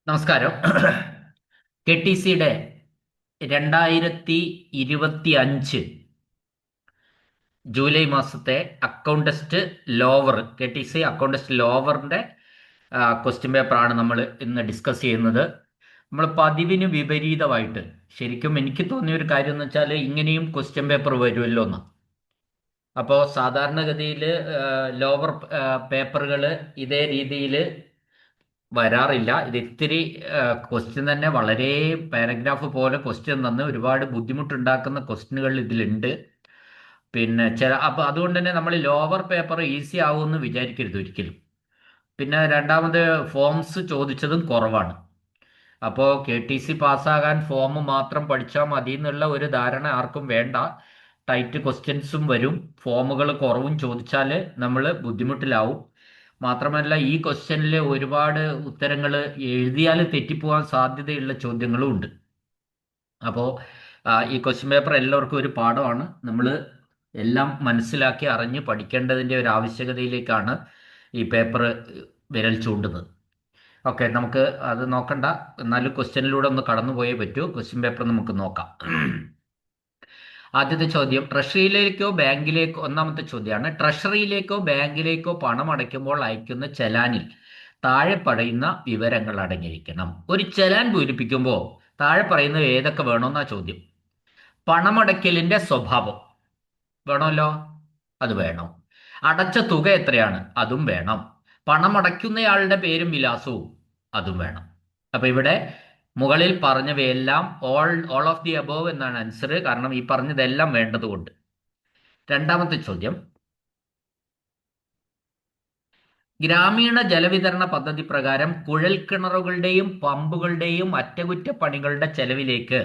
നമസ്കാരം. K T സിയുടെ 2025 July മാസത്തെ accountant lower K T C accountant ലോവറിന്റെ ക്വസ്റ്റ്യൻ പേപ്പറാണ് നമ്മൾ ഇന്ന് ഡിസ്കസ് ചെയ്യുന്നത്. നമ്മൾ പതിവിന് വിപരീതമായിട്ട് ശരിക്കും എനിക്ക് തോന്നിയ ഒരു കാര്യം എന്ന് വെച്ചാൽ ഇങ്ങനെയും ക്വസ്റ്റ്യൻ പേപ്പർ വരുമല്ലോ എന്ന്. അപ്പോൾ സാധാരണഗതിയിൽ ലോവർ പേപ്പറുകൾ ഇതേ രീതിയിൽ വരാറില്ല. ഇത് ഇത്തിരി ക്വസ്റ്റ്യൻ തന്നെ വളരെ പാരഗ്രാഫ് പോലെ ക്വസ്റ്റ്യൻ തന്ന് ഒരുപാട് ബുദ്ധിമുട്ടുണ്ടാക്കുന്ന ക്വസ്റ്റ്യനുകൾ ഇതിലുണ്ട്. പിന്നെ അപ്പോൾ അതുകൊണ്ട് തന്നെ നമ്മൾ ലോവർ പേപ്പർ ഈസി ആവുമെന്ന് വിചാരിക്കരുത് ഒരിക്കലും. പിന്നെ രണ്ടാമത് ഫോംസ് ചോദിച്ചതും കുറവാണ്. അപ്പോൾ കെ ടി സി പാസ്സാകാൻ ഫോം മാത്രം പഠിച്ചാൽ മതി എന്നുള്ള ഒരു ധാരണ ആർക്കും വേണ്ട. ടൈറ്റ് ക്വസ്റ്റ്യൻസും വരും, ഫോമുകൾ കുറവും ചോദിച്ചാൽ നമ്മൾ ബുദ്ധിമുട്ടിലാവും. മാത്രമല്ല ഈ ക്വസ്റ്റ്യനിൽ ഒരുപാട് ഉത്തരങ്ങൾ എഴുതിയാൽ തെറ്റിപ്പോകാൻ സാധ്യതയുള്ള ചോദ്യങ്ങളും ഉണ്ട്. അപ്പോൾ ഈ ക്വസ്റ്റ്യൻ പേപ്പർ എല്ലാവർക്കും ഒരു പാഠമാണ്. നമ്മൾ എല്ലാം മനസ്സിലാക്കി അറിഞ്ഞ് പഠിക്കേണ്ടതിൻ്റെ ഒരു ആവശ്യകതയിലേക്കാണ് ഈ പേപ്പർ വിരൽ ചൂണ്ടുന്നത്. ഓക്കെ, നമുക്ക് അത് നോക്കണ്ട, എന്നാലും ക്വസ്റ്റ്യനിലൂടെ ഒന്ന് കടന്നു പോയേ പറ്റൂ. ക്വസ്റ്റ്യൻ പേപ്പർ നമുക്ക് നോക്കാം. ആദ്യത്തെ ചോദ്യം, ട്രഷറിയിലേക്കോ ബാങ്കിലേക്കോ, ഒന്നാമത്തെ ചോദ്യമാണ്, ട്രഷറിയിലേക്കോ ബാങ്കിലേക്കോ പണം അടയ്ക്കുമ്പോൾ അയക്കുന്ന ചെലാനിൽ താഴെ പറയുന്ന വിവരങ്ങൾ അടങ്ങിയിരിക്കണം. ഒരു ചെലാൻ പൂരിപ്പിക്കുമ്പോൾ താഴെ പറയുന്നത് ഏതൊക്കെ വേണമെന്നാ ചോദ്യം. പണമടയ്ക്കലിന്റെ സ്വഭാവം വേണമല്ലോ, അത് വേണം. അടച്ച തുക എത്രയാണ്, അതും വേണം. പണമടയ്ക്കുന്നയാളുടെ പേരും വിലാസവും അതും വേണം. അപ്പൊ ഇവിടെ മുകളിൽ പറഞ്ഞവയെല്ലാം ഓൾ ഓഫ് ദി അബോവ് എന്നാണ് ആൻസർ, കാരണം ഈ പറഞ്ഞതെല്ലാം വേണ്ടതുകൊണ്ട്. രണ്ടാമത്തെ ചോദ്യം, ഗ്രാമീണ ജലവിതരണ പദ്ധതി പ്രകാരം കുഴൽക്കിണറുകളുടെയും പമ്പുകളുടെയും അറ്റകുറ്റപ്പണികളുടെ ചെലവിലേക്ക്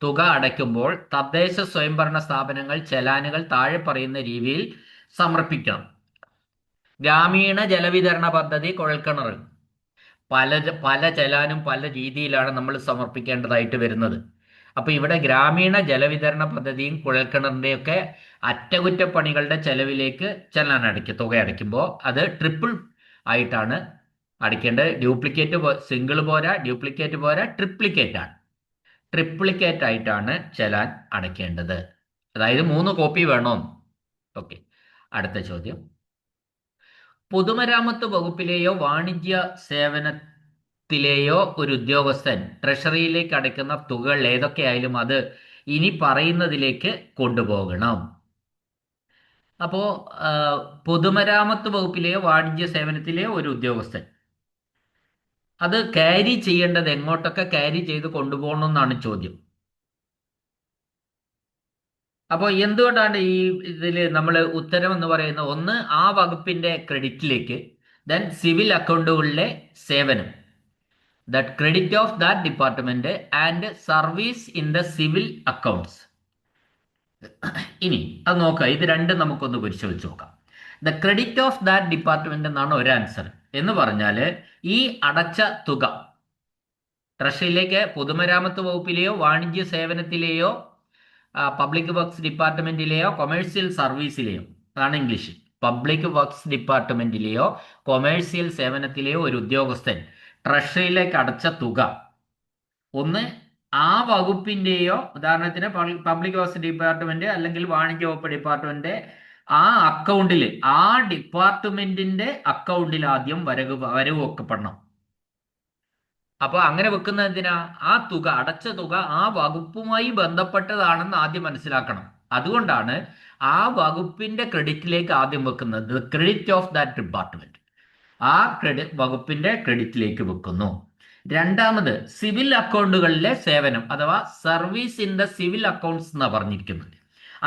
തുക അടയ്ക്കുമ്പോൾ തദ്ദേശ സ്വയംഭരണ സ്ഥാപനങ്ങൾ ചെലാനുകൾ താഴെ പറയുന്ന രീതിയിൽ സമർപ്പിക്കണം. ഗ്രാമീണ ജലവിതരണ പദ്ധതി കുഴൽക്കിണർ പല പല ചെലാനും പല രീതിയിലാണ് നമ്മൾ സമർപ്പിക്കേണ്ടതായിട്ട് വരുന്നത്. അപ്പോൾ ഇവിടെ ഗ്രാമീണ ജലവിതരണ പദ്ധതിയും കുഴൽക്കിണറിൻ്റെയൊക്കെ അറ്റകുറ്റപ്പണികളുടെ ചെലവിലേക്ക് ചെലാൻ തുക അടയ്ക്കുമ്പോൾ അത് ട്രിപ്പിൾ ആയിട്ടാണ് അടയ്ക്കേണ്ടത്. ഡ്യൂപ്ലിക്കേറ്റ് സിംഗിൾ പോരാ, ഡ്യൂപ്ലിക്കേറ്റ് പോരാ, ട്രിപ്ലിക്കേറ്റ് ആയിട്ടാണ് ചെലാൻ അടയ്ക്കേണ്ടത്. അതായത് 3 കോപ്പി വേണോ? ഓക്കെ. അടുത്ത ചോദ്യം, പൊതുമരാമത്ത് വകുപ്പിലെയോ വാണിജ്യ സേവനത്തിലെയോ ഒരു ഉദ്യോഗസ്ഥൻ ട്രഷറിയിലേക്ക് അടയ്ക്കുന്ന തുകകൾ ഏതൊക്കെയായാലും അത് ഇനി പറയുന്നതിലേക്ക് കൊണ്ടുപോകണം. അപ്പോൾ പൊതുമരാമത്ത് വകുപ്പിലെയോ വാണിജ്യ സേവനത്തിലെയോ ഒരു ഉദ്യോഗസ്ഥൻ അത് ക്യാരി ചെയ്യേണ്ടത് എങ്ങോട്ടൊക്കെ ക്യാരി ചെയ്ത് കൊണ്ടുപോകണം എന്നാണ് ചോദ്യം. അപ്പോൾ എന്തുകൊണ്ടാണ് ഈ ഇതിൽ നമ്മൾ ഉത്തരം എന്ന് പറയുന്ന ഒന്ന് ആ വകുപ്പിന്റെ ക്രെഡിറ്റിലേക്ക്, ദെൻ സിവിൽ അക്കൗണ്ടുകളിലെ സേവനം, that credit of that department and service in the civil accounts. ഇനി അത് നോക്കാം, ഇത് രണ്ടും നമുക്കൊന്ന് പരിശോധിച്ച് നോക്കാം. The credit of that department എന്നാണ് ഒരു ആൻസർ. എന്ന് പറഞ്ഞാൽ ഈ അടച്ച തുക ട്രഷറിയിലേക്ക് പൊതുമരാമത്ത് വകുപ്പിലെയോ വാണിജ്യ സേവനത്തിലെയോ പബ്ലിക് വർക്ക്സ് ഡിപ്പാർട്ട്മെന്റിലെയോ കൊമേഴ്സ്യൽ സർവീസിലെയോ, അതാണ് ഇംഗ്ലീഷ്, പബ്ലിക് വർക്ക്സ് ഡിപ്പാർട്ട്മെന്റിലെയോ കൊമേഴ്സ്യൽ സേവനത്തിലെയോ ഒരു ഉദ്യോഗസ്ഥൻ ട്രഷറിയിലേക്ക് അടച്ച തുക ഒന്ന് ആ വകുപ്പിന്റെയോ, ഉദാഹരണത്തിന് പബ്ലിക് വർക്ക്സ് ഡിപ്പാർട്ട്മെന്റ് അല്ലെങ്കിൽ വാണിജ്യ വകുപ്പ് ഡിപ്പാർട്ട്മെന്റ് ആ അക്കൗണ്ടിൽ, ആ ഡിപ്പാർട്ട്മെന്റിന്റെ അക്കൗണ്ടിൽ ആദ്യം വരവ് വെക്കപ്പെടണം. അപ്പൊ അങ്ങനെ വെക്കുന്ന എന്തിനാ? ആ തുക, അടച്ച തുക ആ വകുപ്പുമായി ബന്ധപ്പെട്ടതാണെന്ന് ആദ്യം മനസ്സിലാക്കണം. അതുകൊണ്ടാണ് ആ വകുപ്പിന്റെ ക്രെഡിറ്റിലേക്ക് ആദ്യം വെക്കുന്നത്. ക്രെഡിറ്റ് ഓഫ് ദാറ്റ് ഡിപ്പാർട്ട്മെന്റ്, ആ വകുപ്പിന്റെ ക്രെഡിറ്റിലേക്ക് വെക്കുന്നു. രണ്ടാമത് സിവിൽ അക്കൗണ്ടുകളിലെ സേവനം അഥവാ service in the civil accounts എന്നാണ് പറഞ്ഞിരിക്കുന്നത്.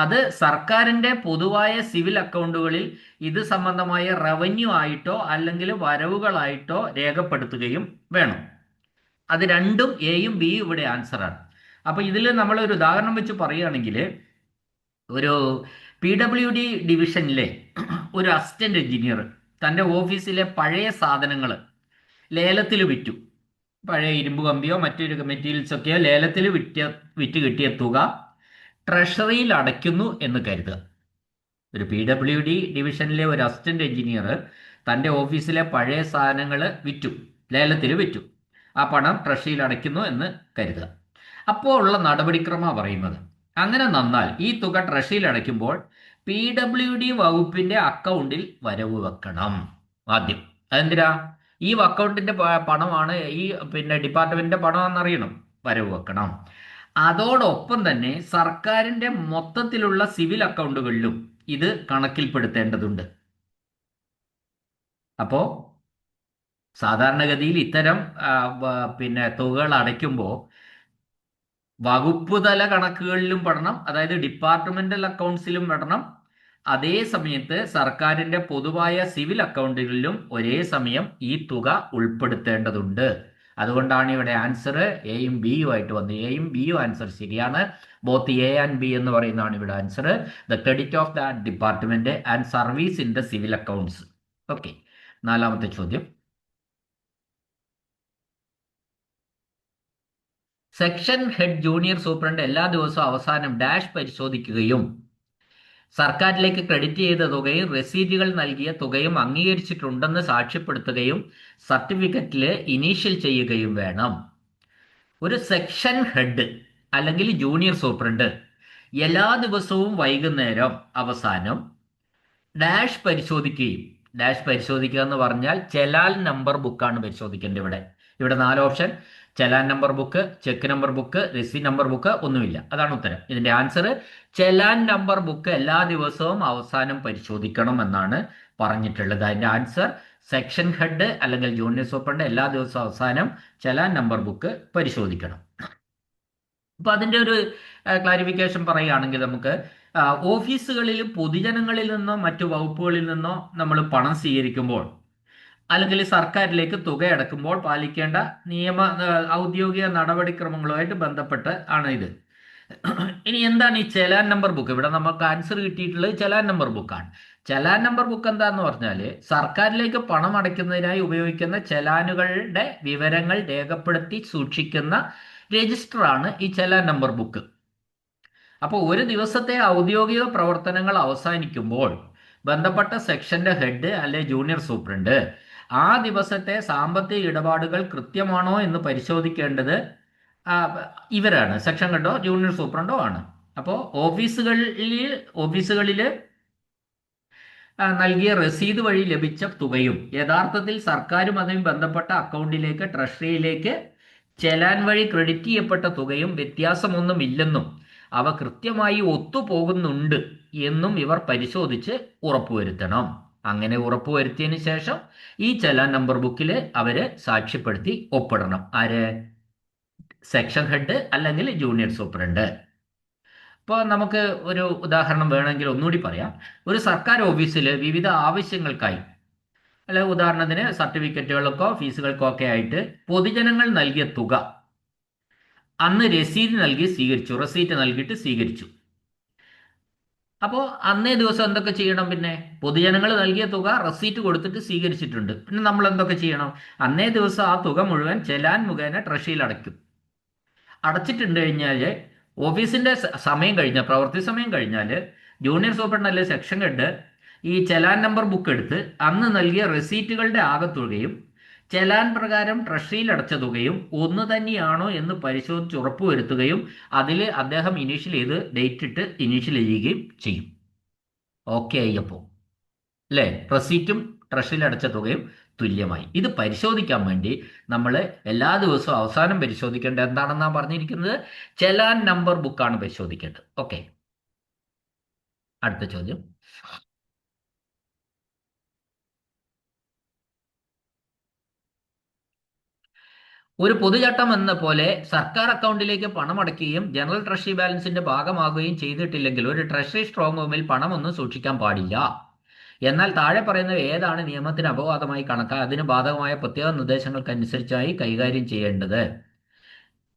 അത് സർക്കാരിന്റെ പൊതുവായ സിവിൽ അക്കൗണ്ടുകളിൽ ഇത് സംബന്ധമായ റവന്യൂ ആയിട്ടോ അല്ലെങ്കിൽ വരവുകളായിട്ടോ രേഖപ്പെടുത്തുകയും വേണം. അത് രണ്ടും എയും ബിയും ഇവിടെ ആൻസറാണ്. അപ്പൊ ഇതിൽ നമ്മൾ ഒരു ഉദാഹരണം വെച്ച് പറയുകയാണെങ്കിൽ, ഒരു PWD ഡിവിഷനിലെ ഒരു അസിസ്റ്റന്റ് എഞ്ചിനീയർ തൻ്റെ ഓഫീസിലെ പഴയ സാധനങ്ങൾ ലേലത്തിൽ വിറ്റു. പഴയ ഇരുമ്പ് കമ്പിയോ മറ്റൊരു മെറ്റീരിയൽസ് ഒക്കെയോ ലേലത്തിൽ വിറ്റ് കിട്ടിയ തുക ട്രഷറിയിൽ അടയ്ക്കുന്നു എന്ന് കരുതുക. ഒരു PWD ഡിവിഷനിലെ ഒരു അസിസ്റ്റന്റ് എഞ്ചിനീയർ തൻ്റെ ഓഫീസിലെ പഴയ സാധനങ്ങൾ ലേലത്തിൽ വിറ്റു. ആ പണം ട്രഷറിയിൽ അടയ്ക്കുന്നു എന്ന് കരുതുക. അപ്പോൾ ഉള്ള നടപടിക്രമമാണ് പറയുന്നത്. അങ്ങനെ വന്നാൽ ഈ തുക ട്രഷറിയിൽ അടയ്ക്കുമ്പോൾ PWD വകുപ്പിന്റെ അക്കൗണ്ടിൽ വരവ് വെക്കണം ആദ്യം. അതെന്തിനാ? ഈ അക്കൗണ്ടിന്റെ പണമാണ്, ഈ ഡിപ്പാർട്ട്മെന്റിന്റെ പണമാണെന്നറിയണം, വരവ് വെക്കണം. അതോടൊപ്പം തന്നെ സർക്കാരിന്റെ മൊത്തത്തിലുള്ള സിവിൽ അക്കൗണ്ടുകളിലും ഇത് കണക്കിൽപ്പെടുത്തേണ്ടതുണ്ട്. അപ്പോ സാധാരണഗതിയിൽ ഇത്തരം തുകകൾ അടയ്ക്കുമ്പോൾ വകുപ്പ് തല കണക്കുകളിലും പെടണം, അതായത് ഡിപ്പാർട്ട്മെന്റൽ അക്കൗണ്ട്സിലും പെടണം. അതേ സമയത്ത് സർക്കാരിന്റെ പൊതുവായ സിവിൽ അക്കൗണ്ടുകളിലും ഒരേ സമയം ഈ തുക ഉൾപ്പെടുത്തേണ്ടതുണ്ട്. അതുകൊണ്ടാണ് ഇവിടെ ആൻസർ എയും ബിയും ആയിട്ട് വന്നത്. എയും ബിയും ആൻസർ ശരിയാണ്. ബോത്ത് എ ആൻഡ് ബി എന്ന് പറയുന്നതാണ് ഇവിടെ answer. The credit of the department and service in the civil accounts. Okay, 4ാമത്തെ ചോദ്യം. സെക്ഷൻ ഹെഡ് ജൂനിയർ സൂപ്രണ്ട് എല്ലാ ദിവസവും അവസാനം ഡാഷ് പരിശോധിക്കുകയും സർക്കാരിലേക്ക് ക്രെഡിറ്റ് ചെയ്ത തുകയും റെസീറ്റുകൾ നൽകിയ തുകയും അംഗീകരിച്ചിട്ടുണ്ടെന്ന് സാക്ഷ്യപ്പെടുത്തുകയും സർട്ടിഫിക്കറ്റിൽ ഇനീഷ്യൽ ചെയ്യുകയും വേണം. ഒരു സെക്ഷൻ ഹെഡ് അല്ലെങ്കിൽ ജൂനിയർ സൂപ്രണ്ട് എല്ലാ ദിവസവും വൈകുന്നേരം അവസാനം ഡാഷ് പരിശോധിക്കുകയും, ഡാഷ് പരിശോധിക്കുക എന്ന് പറഞ്ഞാൽ ചെലാൻ നമ്പർ ബുക്കാണ് പരിശോധിക്കേണ്ടത്. ഇവിടെ 4 option: challan number book, check number book, രസീത് നമ്പർ ബുക്ക്, ഒന്നുമില്ല. അതാണ് ഉത്തരം. ഇതിന്റെ ആൻസർ ചെലാൻ നമ്പർ ബുക്ക് എല്ലാ ദിവസവും അവസാനം പരിശോധിക്കണം എന്നാണ് പറഞ്ഞിട്ടുള്ളത്. അതിന്റെ ആൻസർ സെക്ഷൻ ഹെഡ് അല്ലെങ്കിൽ ജൂനിയർ സൂപ്രണ്ട് എല്ലാ ദിവസവും അവസാനം ചെലാൻ നമ്പർ ബുക്ക് പരിശോധിക്കണം. അപ്പൊ അതിന്റെ ഒരു ക്ലാരിഫിക്കേഷൻ പറയുകയാണെങ്കിൽ നമുക്ക് ഓഫീസുകളിൽ പൊതുജനങ്ങളിൽ നിന്നോ മറ്റു വകുപ്പുകളിൽ നിന്നോ നമ്മൾ പണം സ്വീകരിക്കുമ്പോൾ അല്ലെങ്കിൽ സർക്കാരിലേക്ക് തുക അടക്കുമ്പോൾ പാലിക്കേണ്ട ഔദ്യോഗിക നടപടിക്രമങ്ങളുമായിട്ട് ബന്ധപ്പെട്ട് ആണ് ഇത്. ഇനി എന്താണ് ഈ ചെലാൻ നമ്പർ ബുക്ക്? ഇവിടെ നമുക്ക് ആൻസർ കിട്ടിയിട്ടുള്ളത് ചെലാൻ നമ്പർ ബുക്കാണ്. ചെലാൻ നമ്പർ ബുക്ക് എന്താന്ന് പറഞ്ഞാൽ സർക്കാരിലേക്ക് പണം അടയ്ക്കുന്നതിനായി ഉപയോഗിക്കുന്ന ചെലാനുകളുടെ വിവരങ്ങൾ രേഖപ്പെടുത്തി സൂക്ഷിക്കുന്ന രജിസ്റ്ററാണ് ഈ ചെലാൻ നമ്പർ ബുക്ക്. അപ്പോൾ ഒരു ദിവസത്തെ ഔദ്യോഗിക പ്രവർത്തനങ്ങൾ അവസാനിക്കുമ്പോൾ ബന്ധപ്പെട്ട സെക്ഷന്റെ ഹെഡ് അല്ലെ ജൂനിയർ സൂപ്രണ്ട് ആ ദിവസത്തെ സാമ്പത്തിക ഇടപാടുകൾ കൃത്യമാണോ എന്ന് പരിശോധിക്കേണ്ടത് ഇവരാണ്, സെക്ഷൻ ഹെഡോ ജൂനിയർ സൂപ്രണ്ടോ ആണ്. അപ്പോൾ ഓഫീസുകളിൽ നൽകിയ രസീത് വഴി ലഭിച്ച തുകയും യഥാർത്ഥത്തിൽ സർക്കാരും അതും ബന്ധപ്പെട്ട അക്കൗണ്ടിലേക്ക് ട്രഷറിയിലേക്ക് ചെലാൻ വഴി ക്രെഡിറ്റ് ചെയ്യപ്പെട്ട തുകയും വ്യത്യാസമൊന്നുമില്ലെന്നും അവ കൃത്യമായി ഒത്തുപോകുന്നുണ്ട് എന്നും ഇവർ പരിശോധിച്ച് ഉറപ്പുവരുത്തണം. അങ്ങനെ ഉറപ്പുവരുത്തിയതിന് ശേഷം ഈ ചെലാൻ നമ്പർ ബുക്കിൽ അവര് സാക്ഷ്യപ്പെടുത്തി ഒപ്പിടണം. ആര്? സെക്ഷൻ ഹെഡ് അല്ലെങ്കിൽ ജൂനിയർ സൂപ്രണ്ട്. ഇപ്പോൾ നമുക്ക് ഒരു ഉദാഹരണം വേണമെങ്കിൽ ഒന്നുകൂടി പറയാം. ഒരു സർക്കാർ ഓഫീസിൽ വിവിധ ആവശ്യങ്ങൾക്കായി, അല്ലെ ഉദാഹരണത്തിന് സർട്ടിഫിക്കറ്റുകൾക്കോ ഫീസുകൾക്കോ ഒക്കെ ആയിട്ട് പൊതുജനങ്ങൾ നൽകിയ തുക അന്ന് രസീത് നൽകി സ്വീകരിച്ചു, റെസീറ്റ് നൽകിയിട്ട് സ്വീകരിച്ചു. അപ്പോൾ അന്നേ ദിവസം എന്തൊക്കെ ചെയ്യണം? പിന്നെ പൊതുജനങ്ങൾ നൽകിയ തുക റെസീറ്റ് കൊടുത്തിട്ട് സ്വീകരിച്ചിട്ടുണ്ട്. പിന്നെ നമ്മൾ എന്തൊക്കെ ചെയ്യണം? അന്നേ ദിവസം ആ തുക മുഴുവൻ ചെലാൻ മുഖേന ട്രഷറിയിൽ അടയ്ക്കും. അടച്ചിട്ടുണ്ട് കഴിഞ്ഞാൽ ഓഫീസിന്റെ സമയം കഴിഞ്ഞാൽ, പ്രവൃത്തി സമയം കഴിഞ്ഞാൽ ജൂനിയർ സൂപ്രണ്ട് അല്ലെ സെക്ഷൻ ഹെഡ് ഈ ചെലാൻ നമ്പർ ബുക്ക് എടുത്ത് അന്ന് നൽകിയ റെസീറ്റുകളുടെ ആകെത്തുകയും ചെലാൻ പ്രകാരം ട്രഷറിയിൽ അടച്ച തുകയും ഒന്ന് തന്നെയാണോ എന്ന് പരിശോധിച്ച് ഉറപ്പുവരുത്തുകയും അതിൽ അദ്ദേഹം ഇനീഷ്യൽ ചെയ്ത് ഡേറ്റ് ഇട്ട് ഇനീഷ്യൽ ചെയ്യുകയും ചെയ്യും. ഓക്കെ ആയപ്പോൾ അല്ലേ? റെസീറ്റും ട്രഷറിയിൽ അടച്ച തുകയും തുല്യമായി. ഇത് പരിശോധിക്കാൻ വേണ്ടി നമ്മൾ എല്ലാ ദിവസവും അവസാനം പരിശോധിക്കേണ്ടത് എന്താണെന്നാണ് പറഞ്ഞിരിക്കുന്നത്? ചെലാൻ നമ്പർ ബുക്കാണ് പരിശോധിക്കേണ്ടത്. ഓക്കെ, അടുത്ത ചോദ്യം. ഒരു പൊതുചട്ടം എന്ന പോലെ സർക്കാർ അക്കൗണ്ടിലേക്ക് പണം അടയ്ക്കുകയും ജനറൽ ട്രഷറി ബാലൻസിന്റെ ഭാഗമാകുകയും ചെയ്തിട്ടില്ലെങ്കിൽ ഒരു ട്രഷറി സ്ട്രോങ് റൂമിൽ പണമൊന്നും സൂക്ഷിക്കാൻ പാടില്ല. എന്നാൽ താഴെ പറയുന്ന ഏതാണ് നിയമത്തിന് അപവാദമായി അതിന് ബാധകമായ പ്രത്യേക നിർദ്ദേശങ്ങൾക്കനുസരിച്ചായി കൈകാര്യം ചെയ്യേണ്ടത്?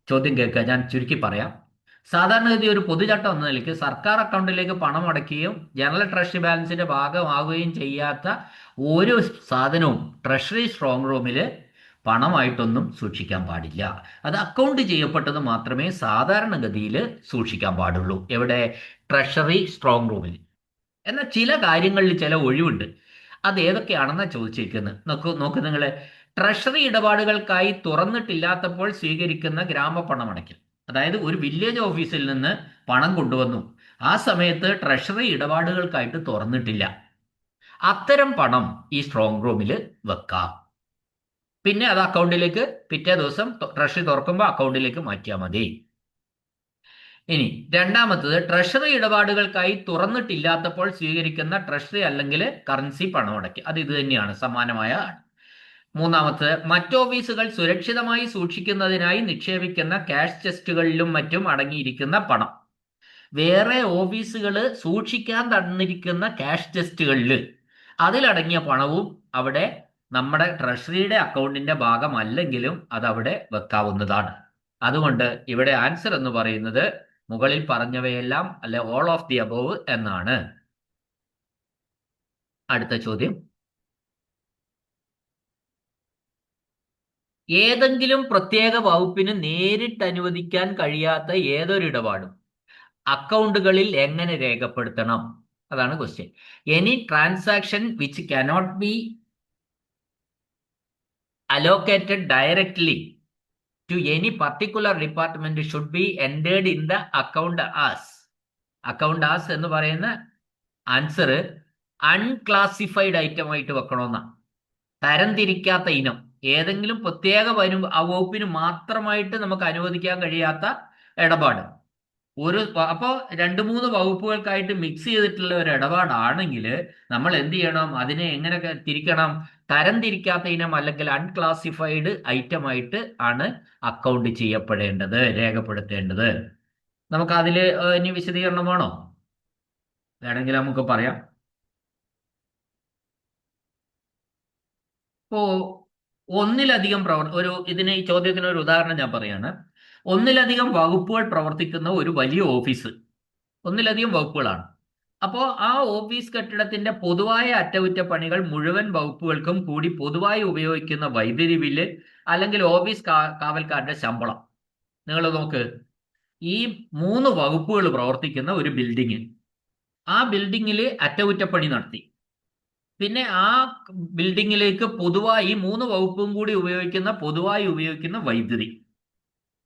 ചോദ്യം കേൾക്കുക, ഞാൻ ചുരുക്കി പറയാം. സാധാരണഗതി ഒരു പൊതുചട്ടം എന്ന നിലയ്ക്ക് സർക്കാർ അക്കൗണ്ടിലേക്ക് പണം അടയ്ക്കുകയും ജനറൽ ട്രഷറി ബാലൻസിന്റെ ഭാഗമാകുകയും ചെയ്യാത്ത ഒരു സാധനവും ട്രഷറി സ്ട്രോങ് റൂമിൽ പണമായിട്ടൊന്നും സൂക്ഷിക്കാൻ പാടില്ല. അത് അക്കൗണ്ട് ചെയ്യപ്പെട്ടത് മാത്രമേ സാധാരണഗതിയിൽ സൂക്ഷിക്കാൻ പാടുള്ളൂ. എവിടെ? ട്രഷറി സ്ട്രോങ് റൂമിൽ. എന്നാൽ ചില കാര്യങ്ങളിൽ ചില ഒഴിവുണ്ട്. അത് ഏതൊക്കെയാണെന്നാണ് ചോദിച്ചിരിക്കുന്നത്. നോക്ക് നിങ്ങൾ. ട്രഷറി ഇടപാടുകൾക്കായി തുറന്നിട്ടില്ലാത്തപ്പോൾ സ്വീകരിക്കുന്ന ഗ്രാമപണമടയ്ക്കൽ. അതായത് ഒരു വില്ലേജ് ഓഫീസിൽ നിന്ന് പണം കൊണ്ടുവന്നു, ആ സമയത്ത് ട്രഷറി ഇടപാടുകൾക്കായിട്ട് തുറന്നിട്ടില്ല, അത്തരം പണം ഈ സ്ട്രോങ് റൂമിൽ വെക്കാം. പിന്നെ അത് അക്കൗണ്ടിലേക്ക് പിറ്റേ ദിവസം ട്രഷറി തുറക്കുമ്പോൾ അക്കൗണ്ടിലേക്ക് മാറ്റിയാൽ മതി. ഇനി രണ്ടാമത്തത്, ട്രഷറി ഇടപാടുകൾക്കായി തുറന്നിട്ടില്ലാത്തപ്പോൾ സ്വീകരിക്കുന്ന ട്രഷറി അല്ലെങ്കിൽ കറൻസി പണമടയ്ക്ക്. അത് ഇത് തന്നെയാണ്, സമാനമായ. മൂന്നാമത്തത്, മറ്റ് ഓഫീസുകൾ സുരക്ഷിതമായി സൂക്ഷിക്കുന്നതിനായി നിക്ഷേപിക്കുന്ന ക്യാഷ് ചെസ്റ്റുകളിലും മറ്റും അടങ്ങിയിരിക്കുന്ന പണം. വേറെ ഓഫീസുകൾ സൂക്ഷിക്കാൻ തന്നിരിക്കുന്ന ക്യാഷ് ചെസ്റ്റുകളിൽ അതിലടങ്ങിയ പണവും അവിടെ നമ്മുടെ ട്രഷറിയുടെ അക്കൗണ്ടിന്റെ ഭാഗമല്ലെങ്കിലും അതവിടെ വെക്കാവുന്നതാണ്. അതുകൊണ്ട് ഇവിടെ ആൻസർ എന്ന് പറയുന്നത് മുകളിൽ പറഞ്ഞവയെല്ലാം അല്ലെ ഓൾ ഓഫ് ദി അബോവ് എന്നാണ്. അടുത്ത ചോദ്യം, ഏതെങ്കിലും പ്രത്യേക വകുപ്പിന് നേരിട്ട് അനുവദിക്കാൻ കഴിയാത്ത ഏതൊരിടപാടും അക്കൗണ്ടുകളിൽ എങ്ങനെ രേഖപ്പെടുത്തണം? അതാണ് question. Any transaction which cannot B allocated directly to any particular department should be entered in the account as. account as എന്ന് പറയുന്ന ആൻസർ അൺക്ലാസിഫൈഡ് ഐറ്റം ആയിട്ട് വെക്കണമെന്നാണ്. തരംതിരിക്കാത്ത ഇനം, ഏതെങ്കിലും പ്രത്യേക വകുപ്പിന് മാത്രമായിട്ട് നമുക്ക് അനുവദിക്കാൻ കഴിയാത്ത ഇടപാട്. അപ്പോൾ 2-3 വകുപ്പുകൾക്കായിട്ട് മിക്സ് ചെയ്തിട്ടുള്ള ഒരു ഇടപാടാണെങ്കിൽ നമ്മൾ എന്ത് ചെയ്യണം? അതിനെ എങ്ങനെ തിരിക്കണം? തരംതിരിക്കാത്ത ഇനം അല്ലെങ്കിൽ അൺക്ലാസിഫൈഡ് ഐറ്റം ആയിട്ട് ആണ് അക്കൗണ്ട് ചെയ്യപ്പെടേണ്ടത്, രേഖപ്പെടുത്തേണ്ടത്. നമുക്ക് അതിൽ ഇനി വിശദീകരണം വേണോ? വേണമെങ്കിൽ നമുക്ക് പറയാം. ഇപ്പോ ഒന്നിലധികം ഇതിന് ഈ ചോദ്യത്തിന് ഒരു ഉദാഹരണം ഞാൻ പറയാണ്. ഒന്നിലധികം വകുപ്പുകൾ പ്രവർത്തിക്കുന്ന ഒരു വലിയ ഓഫീസ്, ഒന്നിലധികം വകുപ്പുകളാണ്. അപ്പോൾ ആ ഓഫീസ് കെട്ടിടത്തിന്റെ പൊതുവായ അറ്റകുറ്റപ്പണികൾ മുഴുവൻ വകുപ്പുകൾക്കും കൂടി പൊതുവായി ഉപയോഗിക്കുന്ന വൈദ്യുതി ബില്ല് അല്ലെങ്കിൽ ഓഫീസ് കാവൽക്കാരുടെ ശമ്പളം. നിങ്ങൾ നോക്ക്, ഈ 3 വകുപ്പുകൾ പ്രവർത്തിക്കുന്ന ഒരു ബിൽഡിങ്, ആ ബിൽഡിങ്ങിൽ അറ്റകുറ്റപ്പണി നടത്തി, പിന്നെ ആ ബിൽഡിങ്ങിലേക്ക് പൊതുവായി 3 വകുപ്പും കൂടി പൊതുവായി ഉപയോഗിക്കുന്ന വൈദ്യുതി,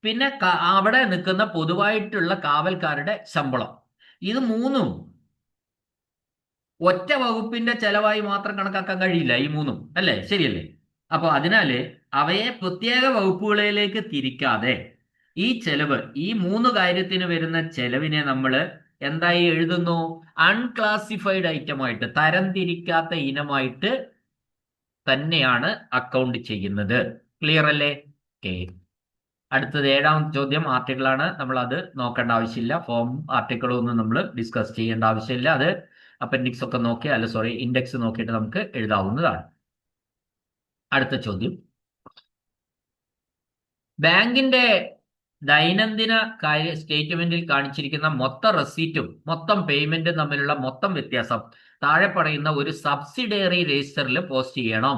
പിന്നെ അവിടെ നിൽക്കുന്ന പൊതുവായിട്ടുള്ള കാവൽക്കാരുടെ ശമ്പളം. ഇത് 3ഉം ഒറ്റ വകുപ്പിന്റെ ചെലവായി മാത്രം കണക്കാക്കാൻ കഴിയില്ല, ഈ 3ഉം, അല്ലേ? ശരിയല്ലേ? അപ്പൊ അതിനാല് അവയെ പ്രത്യേക വകുപ്പുകളിലേക്ക് തിരിക്കാതെ ഈ ചെലവ്, ഈ 3 കാര്യത്തിന് വരുന്ന ചെലവിനെ നമ്മൾ എന്തായി എഴുതുന്നു? അൺക്ലാസിഫൈഡ് ഐറ്റമായിട്ട്, തരംതിരിക്കാത്ത ഇനമായിട്ട് തന്നെയാണ് അക്കൗണ്ട് ചെയ്യുന്നത്. ക്ലിയർ അല്ലേ? ഓക്കെ. അടുത്തത് 7ാമത്തെ ചോദ്യം ആർട്ടിക്കിളാണ്. നമ്മൾ അത് നോക്കേണ്ട ആവശ്യമില്ല. ഫോം ആർട്ടിക്കിളും ഒന്നും നമ്മൾ ഡിസ്കസ് ചെയ്യേണ്ട ആവശ്യമില്ല. അത് അപ്പൻഡിക്സ് ഒക്കെ നോക്കി, ഇൻഡെക്സ് നോക്കിയിട്ട് നമുക്ക് എഴുതാവുന്നതാണ്. അടുത്ത ചോദ്യം, ബാങ്കിന്റെ ദൈനംദിന സ്റ്റേറ്റ്മെന്റിൽ കാണിച്ചിരിക്കുന്ന മൊത്തം റെസീറ്റും മൊത്തം പേയ്മെന്റും തമ്മിലുള്ള മൊത്തം വ്യത്യാസം താഴെ പറയുന്ന ഒരു സബ്സിഡിയറി രജിസ്റ്ററിൽ പോസ്റ്റ് ചെയ്യണം.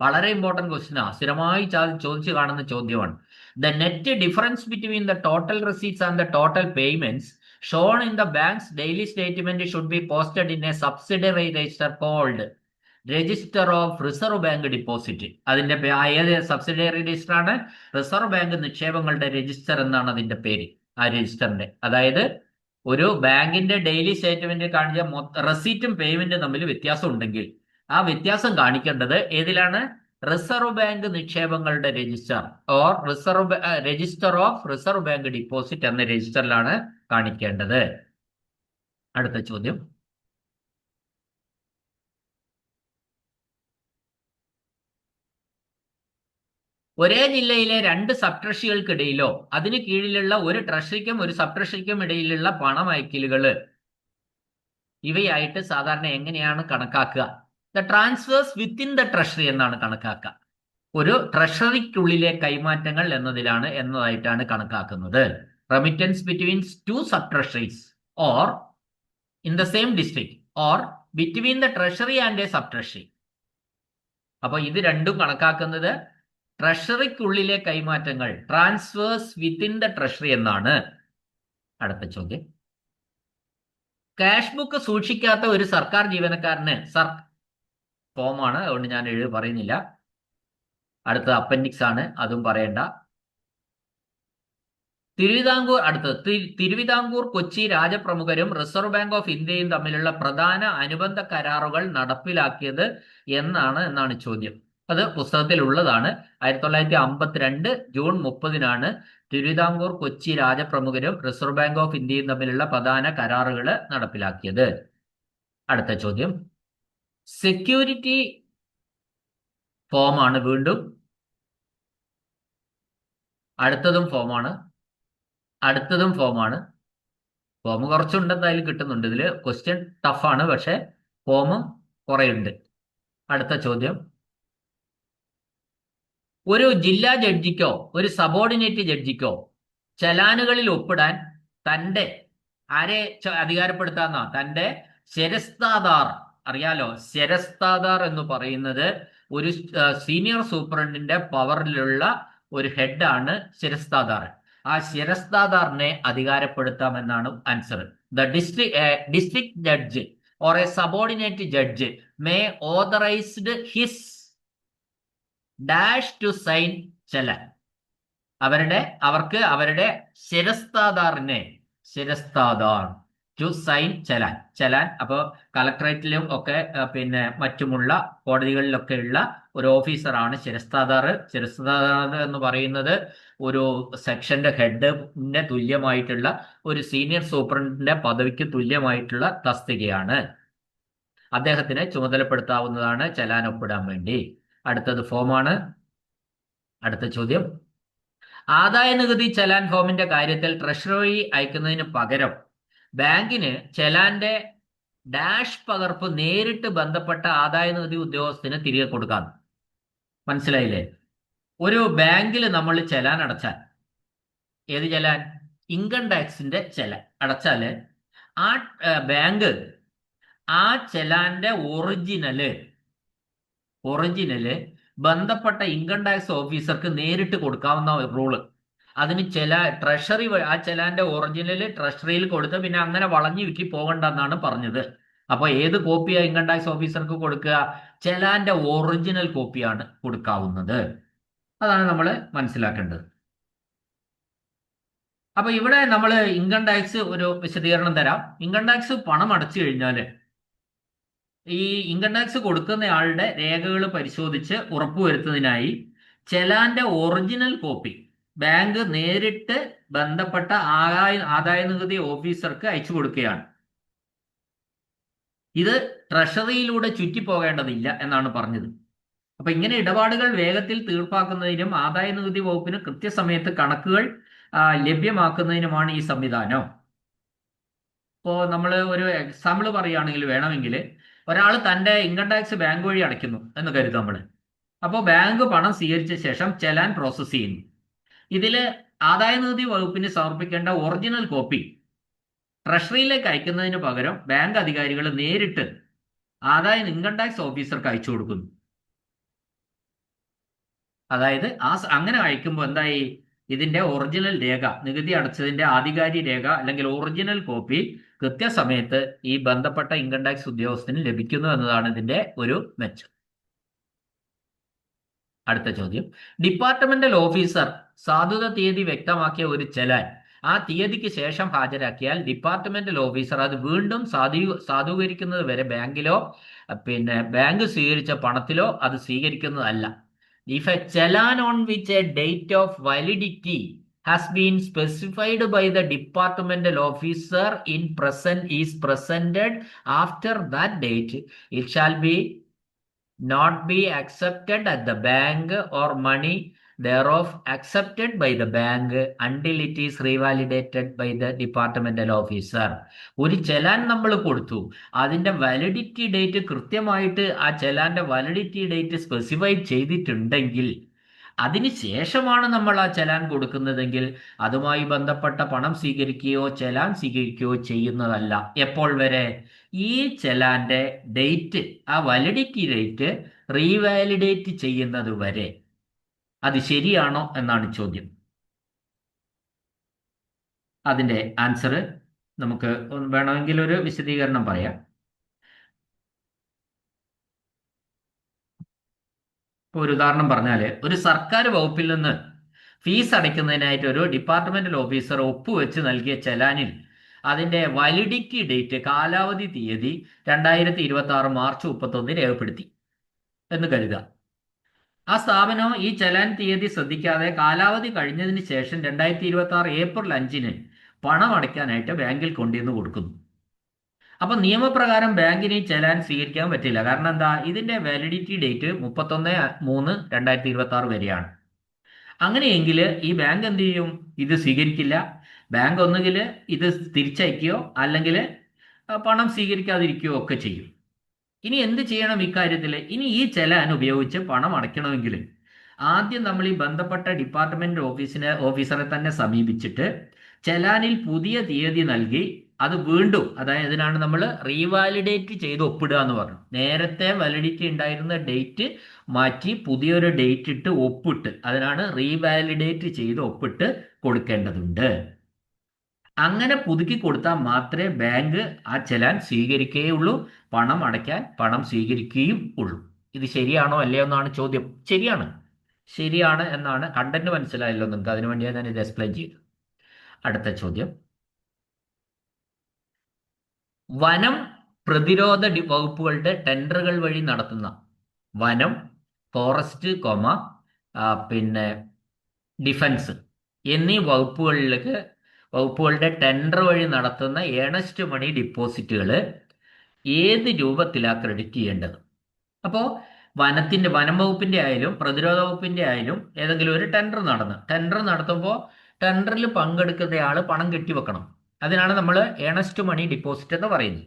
വളരെ ഇമ്പോർട്ടന്റ് ക്വസ്റ്റ്യനാണ്, സ്ഥിരമായി ചോദിച്ചു കാണുന്ന ചോദ്യമാണ്. The net difference between the total receipts and the total payments shown in the bank's daily statement should be posted in a subsidiary register called Register of Reserve Bank Deposit. അതിന്റെ ഏത് subsidiary register ആണ്? Reserve bank നിക്ഷേപങ്ങളുടെ register എന്നാണ് അതിന്റെ പേര്, ആ രജിസ്റ്ററിന്റെ. അതായത് ഒരു ബാങ്കിന്റെ ഡെയിലി സ്റ്റേറ്റ്മെന്റിൽ കാണിച്ച റെസീറ്റും പേയ്മെന്റും തമ്മിൽ വ്യത്യാസം ഉണ്ടെങ്കിൽ ആ വ്യത്യാസം കാണിക്കേണ്ടത് ഏതിലാണ്? റിസർവ് ബാങ്ക് നിക്ഷേപങ്ങളുടെ register or register of reserve bank deposit എന്ന രജിസ്റ്ററിലാണ് കാണിക്കേണ്ടത്. അടുത്ത ചോദ്യം, ഒരേ ജില്ലയിലെ 2 സബ് ട്രഷറികൾക്കിടയിലോ അതിന് കീഴിലുള്ള ഒരു ട്രഷറിക്കും ഒരു സബ് ട്രഷറിക്കും ഇടയിലുള്ള പണമയക്കലുകൾ ഇവയായിട്ട് സാധാരണ എങ്ങനെയാണ് കണക്കാക്കുക? The transfers within the treasury എന്നാണ് കണക്കാക്കുക. ഒരു ട്രഷറിക്കുള്ളിലെ കൈമാറ്റങ്ങൾ എന്നതായിട്ടാണ് കണക്കാക്കുന്നത്. Remittance between 2 sub treasuries or in the same district or between the treasury and a sub treasury. അപ്പൊ ഇത് രണ്ടും കണക്കാക്കുന്നത് ട്രഷറിക്കുള്ളിലെ കൈമാറ്റങ്ങൾ, ട്രാൻസ്ഫേഴ്സ് വിത്തിൻ ദ ട്രഷറി എന്നാണ്. അടുത്ത ചോദ്യം, ക്യാഷ് ബുക്ക് സൂക്ഷിക്കാത്ത ഒരു സർക്കാർ ജീവനക്കാരന് ഫോമാണ്, അതുകൊണ്ട് ഞാൻ പറയുന്നില്ല. അടുത്തത് അപ്പൻഡിക്സ് ആണ്, അതും പറയണ്ട. തിരുവിതാംകൂർ കൊച്ചി രാജപ്രമുഖരും റിസർവ് ബാങ്ക് ഓഫ് ഇന്ത്യയും തമ്മിലുള്ള പ്രധാന അനുബന്ധ കരാറുകൾ നടപ്പിലാക്കിയത് എന്നാണ് ചോദ്യം. അത് പുസ്തകത്തിൽ ഉള്ളതാണ്. 1952 ജൂൺ 30-നാണ് തിരുവിതാംകൂർ കൊച്ചി രാജപ്രമുഖരും റിസർവ് ബാങ്ക് ഓഫ് ഇന്ത്യയും തമ്മിലുള്ള പ്രധാന കരാറുകൾ നടപ്പിലാക്കിയത്. അടുത്ത ചോദ്യം, സെക്യൂരിറ്റി ഫോമാണ്. വീണ്ടും അടുത്തതും ഫോമാണ്. ഫോം കുറച്ചുണ്ട്, എന്തായാലും കിട്ടുന്നുണ്ട്. ഇതിൽ ക്വസ്റ്റ്യൻ ടഫാണ്, പക്ഷെ ഫോമും കുറെ ഉണ്ട്. അടുത്ത ചോദ്യം, ഒരു ജില്ലാ ജഡ്ജിക്കോ ഒരു സബോർഡിനേറ്റ് ജഡ്ജിക്കോ ചലാനുകളിൽ ഒപ്പിടാൻ തന്റെ അധികാരപ്പെടുത്താന്ന തന്റെ ശരസ്താദാർ, അറിയാലോ ശരസ്താദാർ എന്ന് പറയുന്നത് ഒരു സീനിയർ സൂപ്രണ്ടിന്റെ പവറിലുള്ള ഒരു ഹെഡാണ് ശരസ്താദാർ. ആ ശരസ്താദാറിനെ അധികാരപ്പെടുത്താമെന്നാണ് answer. The district judge or a subordinate judge may authorised his dash to sign challan. അവരുടെ ശിരസ്താദാർ ടു സൈൻ ചലാൻ. അപ്പോ കളക്ടറേറ്റിലും ഒക്കെ പിന്നെ മറ്റുമുള്ള കോടതികളിലൊക്കെ ഉള്ള ഒരു ഓഫീസറാണ് ശിരസ്താദാർ. ശിരസ്താദാർ എന്ന് പറയുന്നത് ഒരു സെക്ഷന്റെ ഹെഡിന് തുല്യമായിട്ടുള്ള ഒരു സീനിയർ സൂപ്രണ്ടിന്റെ പദവിക്ക് തുല്യമായിട്ടുള്ള തസ്തികയാണ്. അദ്ദേഹത്തിനെ ചുമതലപ്പെടുത്താവുന്നതാണ് ചലാൻ ഒപ്പിടാൻ വേണ്ടി. അടുത്തത് ഫോമാണ്. അടുത്ത ചോദ്യം, ആദായ നികുതി ചലാൻ ഫോമിന്റെ കാര്യത്തിൽ ട്രഷറി അയക്കുന്നതിന് പകരം ബാങ്കിന് ചലാന്റെ ഡാഷ് പകർപ്പ് നേരിട്ട് ബന്ധപ്പെട്ട ആദായ നികുതി ഉദ്യോഗസ്ഥന് തിരികെ കൊടുക്കാം. മനസ്സിലായില്ലേ? ഒരു ബാങ്കിൽ നമ്മൾ ചലാൻ അടച്ചാൽ, ഏത് ചലാൻ? ഇൻകം ടാക്സിന്റെ ചലാൻ അടച്ചാല് ആ ബാങ്ക് ആ ചലാന്റെ ഒറിജിനല് ബന്ധപ്പെട്ട ഇൻകം ടാക്സ് ഓഫീസർക്ക് നേരിട്ട് കൊടുക്കാവുന്ന റൂള്. അതിന് ട്രഷറി ആ ചലാന്റെ ഒറിജിനല് ട്രഷറിയിൽ കൊടുത്ത് പിന്നെ അങ്ങനെ വളഞ്ഞു വിറ്റി പോകണ്ടെന്നാണ് പറഞ്ഞത്. അപ്പൊ ഏത് കോപ്പിയാ ഇൻകം ടാക്സ് ഓഫീസർക്ക് കൊടുക്കുക? ചലാന്റെ ഒറിജിനൽ കോപ്പിയാണ് കൊടുക്കാവുന്നത്. അതാണ് നമ്മൾ മനസ്സിലാക്കേണ്ടത്. അപ്പൊ ഇവിടെ നമ്മൾ ഇൻകം ടാക്സ് ഒരു വിശദീകരണം തരാം. ഇൻകം ടാക്സ് പണം അടച്ചു കഴിഞ്ഞാല് ഈ ഇൻകം ടാക്സ് കൊടുക്കുന്നയാളുടെ രേഖകൾ പരിശോധിച്ച് ഉറപ്പുവരുത്തുന്നതിനായി ചലാന്റെ ഒറിജിനൽ കോപ്പി ബാങ്ക് നേരിട്ട് ബന്ധപ്പെട്ട ആദായ നികുതി ഓഫീസർക്ക് അയച്ചു കൊടുക്കുകയാണ്. ഇത് ട്രഷറിയിലൂടെ ചുറ്റിപ്പോകേണ്ടതില്ല എന്നാണ് പറഞ്ഞത്. അപ്പൊ ഇങ്ങനെ ഇടപാടുകൾ വേഗത്തിൽ തീർപ്പാക്കുന്നതിനും ആദായ നികുതി വകുപ്പിന് കൃത്യസമയത്ത് കണക്കുകൾ ലഭ്യമാക്കുന്നതിനുമാണ് ഈ സംവിധാനം. ഇപ്പോ നമ്മൾ ഒരു എക്സാമ്പിൾ പറയുകയാണെങ്കിൽ, വേണമെങ്കിൽ ഒരാൾ തന്റെ ഇൻകം ടാക്സ് ബാങ്ക് വഴി അടയ്ക്കുന്നു എന്ന് കരുതും നമ്മൾ. അപ്പോൾ ബാങ്ക് പണം സ്വീകരിച്ച ശേഷം ചലാൻ പ്രോസസ് ചെയ്യുന്നു. ഇതില് ആദായ നികുതി വകുപ്പിന് സമർപ്പിക്കേണ്ട ഒറിജിനൽ കോപ്പി ട്രഷറിയിലേക്ക് അയക്കുന്നതിന് പകരം ബാങ്ക് അധികാരികൾ നേരിട്ട് ഇൻകം ടാക്സ് ഓഫീസർക്ക് അയച്ചു കൊടുക്കുന്നു. അതായത് അങ്ങനെ അയക്കുമ്പോൾ എന്തായി? ഇതിന്റെ ഒറിജിനൽ രേഖ, നികുതി അടച്ചതിന്റെ ആധികാരിക രേഖ അല്ലെങ്കിൽ ഒറിജിനൽ കോപ്പി കൃത്യസമയത്ത് ഈ ബന്ധപ്പെട്ട ഇൻകം ടാക്സ് ഉദ്യോഗസ്ഥന് ലഭിക്കുന്നു എന്നതാണ് ഇതിന്റെ ഒരു മെച്ചം. അടുത്ത ചോദ്യം, ഡിപ്പാർട്ട്മെന്റൽ ഓഫീസർ സാധുത തീയതി വ്യക്തമാക്കിയ ഒരു ചലാൻ ആ തീയതിക്ക് ശേഷം ഹാജരാക്കിയാൽ ഡിപ്പാർട്ട്മെന്റൽ ഓഫീസർ അത് വീണ്ടും സാധൂകരിക്കുന്നത് വരെ ബാങ്കിലോ ബാങ്ക് സ്വീകരിച്ച പണത്തിലോ അത് സ്വീകരിക്കുന്നതല്ല. If a challan on which a date of validity has been specified by the departmental officer is presented after that date, it shall not be accepted at the bank or money thereof accepted by the bank until it is revalidated by the departmental officer. ഒരു ചലാൻ നമ്മൾ കൊടുത്തു, അതിന്റെ validity date കൃത്യമായിട്ട് ആ ചലാന്റെ validity date specify ചെയ്തിട്ടുണ്ടെങ്കിൽ അതിനുശേഷമാണ് നമ്മൾ ആ ചലാൻ കൊടുക്കുന്നതെങ്കിൽ അതുമായി ബന്ധപ്പെട്ട പണം സ്വീകരിക്കുകയോ ചലാൻ സ്വീകരിക്കുകയോ ചെയ്യുന്നതല്ല. എപ്പോൾ വരെ? ഈ ചലാന്റെ ഡേറ്റ്, ആ വാലിഡിറ്റി ഡേറ്റ് റീവാലിഡേറ്റ് ചെയ്യുന്നത് വരെ. അത് ശരിയാണോ എന്നാണ് ചോദ്യം. അതിന്റെ ആൻസർ നമുക്ക് വേണമെങ്കിൽ ഒരു വിശദീകരണം പറയാം. ഇപ്പോൾ ഒരു ഉദാഹരണം പറഞ്ഞാൽ, ഒരു സർക്കാർ വകുപ്പിൽ നിന്ന് ഫീസ് അടയ്ക്കുന്നതിനായിട്ട് ഒരു ഡിപ്പാർട്ട്മെന്റൽ ഓഫീസർ ഒപ്പുവെച്ച് നൽകിയ ചെലാനിൽ അതിന്റെ വാലിഡിറ്റി ഡേറ്റ്, കാലാവധി തീയതി 2026 മാർച്ച് 31 രേഖപ്പെടുത്തി എന്ന് കരുതുക. ആ സ്ഥാപനം ഈ ചെലാൻ തീയതി ശ്രദ്ധിക്കാതെ കാലാവധി കഴിഞ്ഞതിന് ശേഷം 2026 ഏപ്രിൽ 5-ന് പണം അടയ്ക്കാനായിട്ട് ബാങ്കിൽ കൊണ്ടുവന്ന് കൊടുക്കുന്നു. അപ്പൊ നിയമപ്രകാരം ബാങ്കിന് ഈ ചെലാൻ സ്വീകരിക്കാൻ പറ്റില്ല. കാരണം എന്താ? ഇതിന്റെ വാലിഡിറ്റി ഡേറ്റ് 31/3/2026 വരെയാണ്. അങ്ങനെയെങ്കിൽ ഈ ബാങ്ക് എന്ത് ചെയ്യും? ഇത് സ്വീകരിക്കില്ല. ബാങ്ക് ഒന്നുകിൽ ഇത് തിരിച്ചയക്കുകയോ അല്ലെങ്കിൽ പണം സ്വീകരിക്കാതിരിക്കുകയോ ഒക്കെ ചെയ്യും. ഇനി എന്ത് ചെയ്യണം ഇക്കാര്യത്തിൽ? ഇനി ഈ ചെലാൻ ഉപയോഗിച്ച് പണം അടയ്ക്കണമെങ്കിൽ ആദ്യം നമ്മൾ ഈ ബന്ധപ്പെട്ട ഡിപ്പാർട്ട്മെന്റ് ഓഫീസറെ തന്നെ സമീപിച്ചിട്ട് ചെലാനിൽ പുതിയ തീയതി നൽകി അത് വീണ്ടും, അതായത് ഇതിനാണ് നമ്മൾ റീവാലിഡേറ്റ് ചെയ്ത് ഒപ്പിടുക എന്ന് പറഞ്ഞു. നേരത്തെ വാലിഡിറ്റി ഉണ്ടായിരുന്ന ഡേറ്റ് മാറ്റി പുതിയൊരു ഡേറ്റ് ഇട്ട് ഒപ്പിട്ട്, അതിനാണ് റീവാലിഡേറ്റ് ചെയ്ത് ഒപ്പിട്ട് കൊടുക്കേണ്ടതുണ്ട്. അങ്ങനെ പുതുക്കി കൊടുത്താൽ മാത്രമേ ബാങ്ക് ആ ചെലാൻ സ്വീകരിക്കുകയുള്ളൂ, പണം അടയ്ക്കാൻ പണം സ്വീകരിക്കുകയും ഉള്ളൂ. ഇത് ശരിയാണോ അല്ലയോ എന്നാണ് ചോദ്യം. ശരിയാണ്, ശരിയാണ് എന്നാണ്. കണ്ടന്റ് മനസ്സിലായല്ലോ നിങ്ങൾക്ക്? അതിനുവേണ്ടിയാണ് ഞാൻ ഇത് എക്സ്പ്ലെയിൻ ചെയ്തത്. അടുത്ത ചോദ്യം, വനം പ്രതിരോധ വകുപ്പുകളുടെ ടെൻഡറുകൾ വഴി നടത്തുന്ന വനം, ഫോറസ്റ്റ്, പിന്നെ ഡിഫൻസ് എന്നീ വകുപ്പുകളുടെ ടെൻഡർ വഴി നടത്തുന്ന ഏണസ്റ്റ് മണി ഡിപ്പോസിറ്റുകൾ ഏത് രൂപത്തിലാണ് ക്രെഡിറ്റ് ചെയ്യേണ്ടത്? അപ്പോൾ വനം വകുപ്പിന്റെ ആയാലും പ്രതിരോധ വകുപ്പിന്റെ ആയാലും ഏതെങ്കിലും ഒരു ടെൻഡർ നടത്തുമ്പോൾ ടെൻഡറിൽ പങ്കെടുക്കുന്നയാൾ പണം കെട്ടിവെക്കണം. അതിനാണ് നമ്മൾ ഏണസ്റ്റ് മണി ഡിപ്പോസിറ്റ് എന്ന് പറയുന്നത്.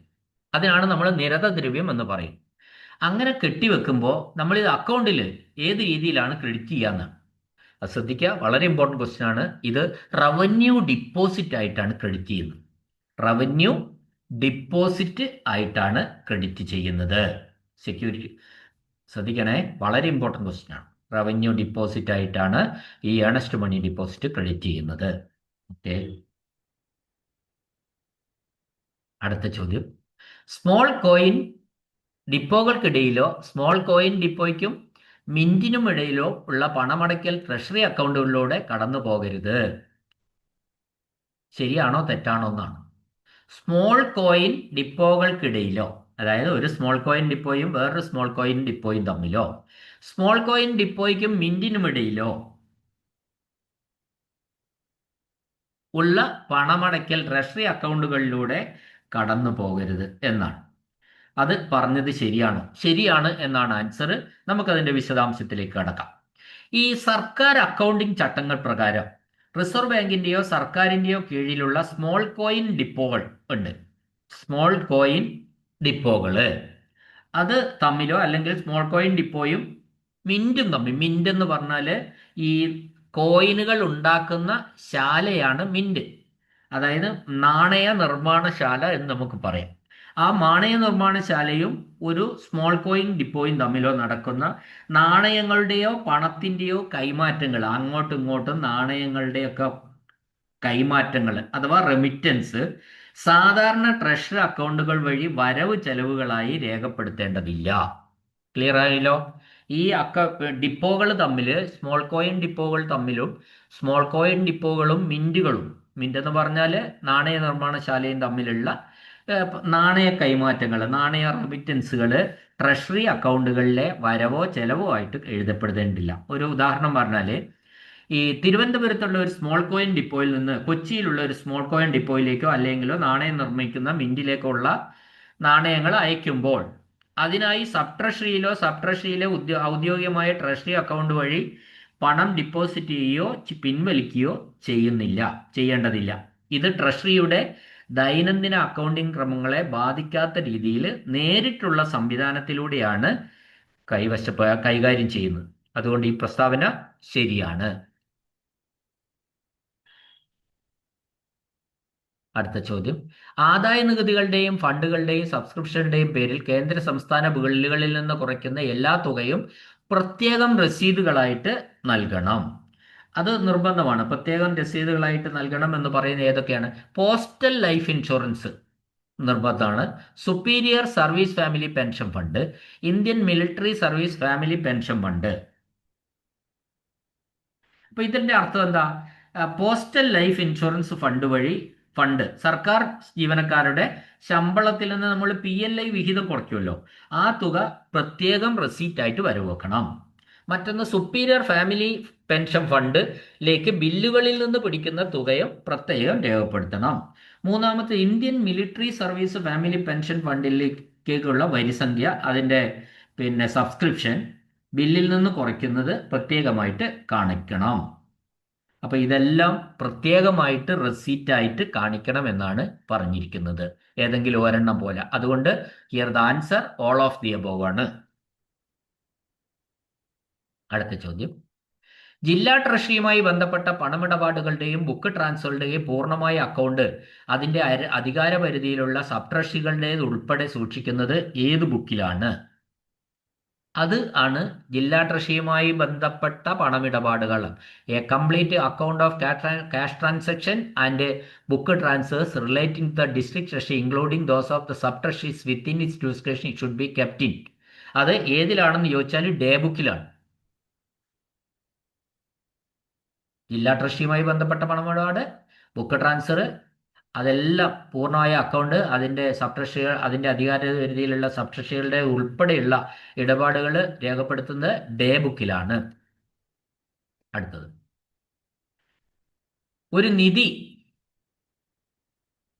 അതിനാണ് നമ്മൾ നിരത ദ്രവ്യം എന്ന് പറയും. അങ്ങനെ കെട്ടിവെക്കുമ്പോൾ നമ്മൾ ഇത് അക്കൗണ്ടിൽ ഏത് രീതിയിലാണ് ക്രെഡിറ്റ് ചെയ്യാന്നാണ്. അത് ശ്രദ്ധിക്കുക, വളരെ ഇമ്പോർട്ടൻറ്റ് ക്വസ്റ്റ്യൻ ആണ്. ഇത് റവന്യൂ ഡിപ്പോസിറ്റ് ആയിട്ടാണ് ക്രെഡിറ്റ് ചെയ്യുന്നത്. റവന്യൂ ഡിപ്പോസിറ്റ് ആയിട്ടാണ് ക്രെഡിറ്റ് ചെയ്യുന്നത്. സെക്യൂരിറ്റി ശ്രദ്ധിക്കണേ, വളരെ ഇമ്പോർട്ടൻറ്റ് ക്വസ്റ്റ്യൻ ആണ്. റവന്യൂ ഡിപ്പോസിറ്റ് ആയിട്ടാണ് ഈ ഏണസ്റ്റ് മണി ഡിപ്പോസിറ്റ് ക്രെഡിറ്റ് ചെയ്യുന്നത്. ഓക്കെ, അടുത്ത ചോദ്യം, സ്മോൾ കോയിൻ ഡിപ്പോകൾക്കിടയിലോ സ്മോൾ കോയിൻ ഡിപ്പോയ്ക്കും മിന്റിനും ഇടയിലോ ഉള്ള പണമടയ്ക്കൽ ട്രഷറി അക്കൗണ്ടുകളിലൂടെ കടന്നു പോകരുത്. ശരിയാണോ തെറ്റാണോ എന്നാണ്. സ്മോൾ കോയിൻ ഡിപ്പോകൾക്കിടയിലോ, അതായത് ഒരു സ്മോൾ കോയിൻ ഡിപ്പോയും വേറൊരു സ്മോൾ കോയിൻ ഡിപ്പോയും തമ്മിലോ, സ്മോൾ കോയിൻ ഡിപ്പോയ്ക്കും മിന്റിനും ഇടയിലോ ഉള്ള പണമടയ്ക്കൽ ട്രഷറി അക്കൗണ്ടുകളിലൂടെ കടന്നു പോകരുത് എന്നാണ്. അത് പറഞ്ഞത് ശരിയാണോ? ശരിയാണ് എന്നാണ് ആൻസർ. നമുക്കതിന്റെ വിശദാംശത്തിലേക്ക് കടക്കാം. ഈ സർക്കാർ അക്കൗണ്ടിംഗ് ചട്ടങ്ങൾ പ്രകാരം റിസർവ് ബാങ്കിന്റെയോ സർക്കാരിന്റെയോ കീഴിലുള്ള സ്മോൾ കോയിൻ ഡിപ്പോകൾ ഉണ്ട്. സ്മോൾ കോയിൻ ഡിപ്പോകള് അത് തമ്മിലോ അല്ലെങ്കിൽ സ്മോൾ കോയിൻ ഡിപ്പോയും മിന്റും തമ്മിൽ, മിന്റ് എന്ന് പറഞ്ഞാൽ ഈ കോയിനുകൾ ഉണ്ടാക്കുന്ന ശാലയാണ് മിന്റ്. അതായത് നാണയ നിർമ്മാണശാല എന്ന് നമുക്ക് പറയാം. ആ നാണയ നിർമ്മാണശാലയും ഒരു സ്മോൾ കോയിൻ ഡിപ്പോയും തമ്മിലോ നടക്കുന്ന നാണയങ്ങളുടെയോ പണത്തിൻ്റെയോ കൈമാറ്റങ്ങൾ, അങ്ങോട്ടും ഇങ്ങോട്ടും നാണയങ്ങളുടെയൊക്കെ കൈമാറ്റങ്ങൾ അഥവാ റെമിറ്റൻസ് സാധാരണ ട്രഷറി അക്കൗണ്ടുകൾ വഴി വരവ് ചെലവുകളായി രേഖപ്പെടുത്തേണ്ടതില്ല. ക്ലിയർ ആയല്ലോ? ഈ ഡിപ്പോകൾ തമ്മിൽ, സ്മോൾ കോയിൻ ഡിപ്പോകൾ തമ്മിലും സ്മോൾ കോയിൻ ഡിപ്പോകളും മിന്റുകളും, മിന്റ് എന്ന് പറഞ്ഞാൽ നാണയ നിർമ്മാണശാലയും തമ്മിലുള്ള നാണയ കൈമാറ്റങ്ങൾ, നാണയ റെമിറ്റൻസുകൾ ട്രഷറി അക്കൗണ്ടുകളിലെ വരവോ ചെലവോ ആയിട്ട് എഴുതപ്പെടുത്തേണ്ടില്ല. ഒരു ഉദാഹരണം പറഞ്ഞാൽ, ഈ തിരുവനന്തപുരത്തുള്ള ഒരു സ്മോൾ കോയിൻ ഡിപ്പോയിൽ നിന്ന് കൊച്ചിയിലുള്ള ഒരു സ്മോൾ കോയിൻ ഡിപ്പോയിലേക്കോ അല്ലെങ്കിലോ നാണയം നിർമ്മിക്കുന്ന മിന്റിലേക്കോ ഉള്ള നാണയങ്ങൾ അയക്കുമ്പോൾ അതിനായി സബ് ട്രഷറിയിലെ ഔദ്യോഗികമായ ട്രഷറി അക്കൗണ്ട് വഴി പണം ഡിപ്പോസിറ്റ് ചെയ്യുകയോ പിൻവലിക്കുകയോ ചെയ്യേണ്ടതില്ല. ഇത് ട്രഷറിയുടെ ദൈനംദിന അക്കൗണ്ടിംഗ് ക്രമങ്ങളെ ബാധിക്കാത്ത രീതിയിൽ നേരിട്ടുള്ള സംവിധാനത്തിലൂടെയാണ് കൈകാര്യം ചെയ്യുന്നത്. അതുകൊണ്ട് ഈ പ്രസ്താവന ശരിയാണ്. അടുത്ത ചോദ്യം, ആദായ നികുതികളുടെയും ഫണ്ടുകളുടെയും സബ്സ്ക്രിപ്ഷനുടെയും പേരിൽ കേന്ദ്ര സംസ്ഥാന ബില്ലുകളിൽ നിന്ന് കുറയ്ക്കുന്ന എല്ലാ തുകയും പ്രത്യേകം രസീതുകളായിട്ട് നൽകണം. അത് നിർബന്ധമാണ്. പ്രത്യേകം രസീതുകളായിട്ട് നൽകണം എന്ന് പറയുന്നത് ഏതൊക്കെയാണ്? പോസ്റ്റൽ ലൈഫ് ഇൻഷുറൻസ് നിർബന്ധമാണ്. Superior service family pension fund, Indian military service family pension fund, അപ്പൊ ഇതിന്റെ അർത്ഥം എന്താ? പോസ്റ്റൽ ലൈഫ് ഇൻഷുറൻസ് ഫണ്ട് വഴി സർക്കാർ ജീവനക്കാരുടെ ശമ്പളത്തിൽ നിന്ന് നമ്മൾ PLI വിഹിതം കുറയ്ക്കുമല്ലോ, ആ തുക പ്രത്യേകം റെസീറ്റ് ആയിട്ട് വരവേക്കണം. മറ്റൊന്ന് സുപ്പീരിയർ ഫാമിലി പെൻഷൻ ഫണ്ടിലേക്ക് ബില്ലുകളിൽ നിന്ന് പിടിക്കുന്ന തുകയും പ്രത്യേകം രേഖപ്പെടുത്തണം. മൂന്നാമത്തെ Indian military service family pension ഫണ്ടിലേക്കുള്ള വരിസംഖ്യ, അതിൻ്റെ സബ്സ്ക്രിപ്ഷൻ ബില്ലിൽ നിന്ന് കുറയ്ക്കുന്നത് പ്രത്യേകമായിട്ട് കാണിക്കണം. അപ്പൊ ഇതെല്ലാം പ്രത്യേകമായിട്ട് റെസീറ്റ് ആയിട്ട് കാണിക്കണം എന്നാണ് പറഞ്ഞിരിക്കുന്നത്, ഏതെങ്കിലും ഒരെണ്ണം പോലെ. അതുകൊണ്ട് here the answer all of the above ആണ്. അടുത്ത ചോദ്യം, ജില്ലാ ട്രഷറിയുമായി ബന്ധപ്പെട്ട പണമിടപാടുകളുടെയും ബുക്ക് ട്രാൻസ്ഫറുകളുടെയും പൂർണ്ണമായ അക്കൗണ്ട് അതിന്റെ അധികാര പരിധിയിലുള്ള സബ് ട്രഷറികളുടേത് ഉൾപ്പെടെ സൂക്ഷിക്കുന്നത് ഏത് ബുക്കിലാണ്? അത് ആണ് ജില്ലാ ട്രഷറിയുമായി ബന്ധപ്പെട്ട പണമിടപാടുകൾ. A complete account of cash transaction and book transfers relating to the district treasury including those of the sub treasuries within its description should be kept in. അത് ഏതിലാണെന്ന് ചോദിച്ചാൽ ഡേ ബുക്കിലാണ്. ജില്ലാ ട്രഷറിയുമായി ബന്ധപ്പെട്ട പണമിടപാട്, ബുക്ക് ട്രാൻസ്ഫർ, അതെല്ലാം പൂർണ്ണമായ അക്കൗണ്ട് അതിൻ്റെ സബ് ട്രഷറികൾ, അതിൻ്റെ അധികാര പരിധിയിലുള്ള സബ് ട്രഷറികളുടെ ഉൾപ്പെടെയുള്ള ഇടപാടുകൾ രേഖപ്പെടുത്തുന്നത് ഡേ ബുക്കിലാണ്. അടുത്തത്, ഒരു നിധി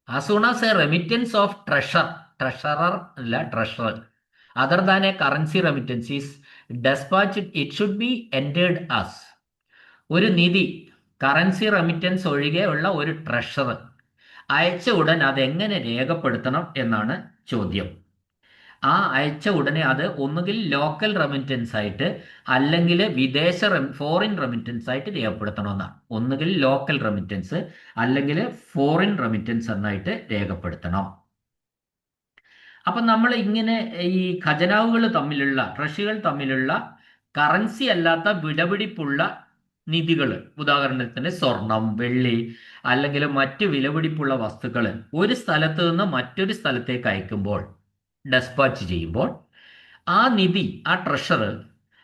as soon as a remittance of treasurer അല്ല treasurer other than a currency remittance is dispatched, it should be entered as. ഒരു നിധി കറൻസി റെമിറ്റൻസ് ഒഴികെയുള്ള ഒരു ട്രഷറർ അയച്ച ഉടൻ അതെങ്ങനെ രേഖപ്പെടുത്തണം എന്നാണ് ചോദ്യം. ആ അയച്ച ഉടനെ അത് ഒന്നുകിൽ ലോക്കൽ റെമിറ്റൻസ് ആയിട്ട് അല്ലെങ്കിൽ ഫോറിൻ റെമിറ്റൻസ് ആയിട്ട് രേഖപ്പെടുത്തണമെന്നാണ്. ഒന്നുകിൽ ലോക്കൽ റെമിറ്റൻസ് അല്ലെങ്കിൽ ഫോറിൻ റെമിറ്റൻസ് എന്നായിട്ട് രേഖപ്പെടുത്തണം. അപ്പം നമ്മൾ ഇങ്ങനെ ഈ ഖജനാവുകൾ തമ്മിലുള്ള, ട്രഷറികൾ തമ്മിലുള്ള കറൻസി അല്ലാത്ത വിലപിടിപ്പുള്ള നിധികൾ, ഉദാഹരണത്തിന് സ്വർണം, വെള്ളി അല്ലെങ്കിൽ മറ്റ് വിലപിടിപ്പുള്ള വസ്തുക്കൾ ഒരു സ്ഥലത്ത് നിന്ന് മറ്റൊരു സ്ഥലത്തേക്ക് അയക്കുമ്പോൾ, ഡെസ്പാച്ച് ചെയ്യുമ്പോൾ, ആ നിധി, ആ ട്രഷറർ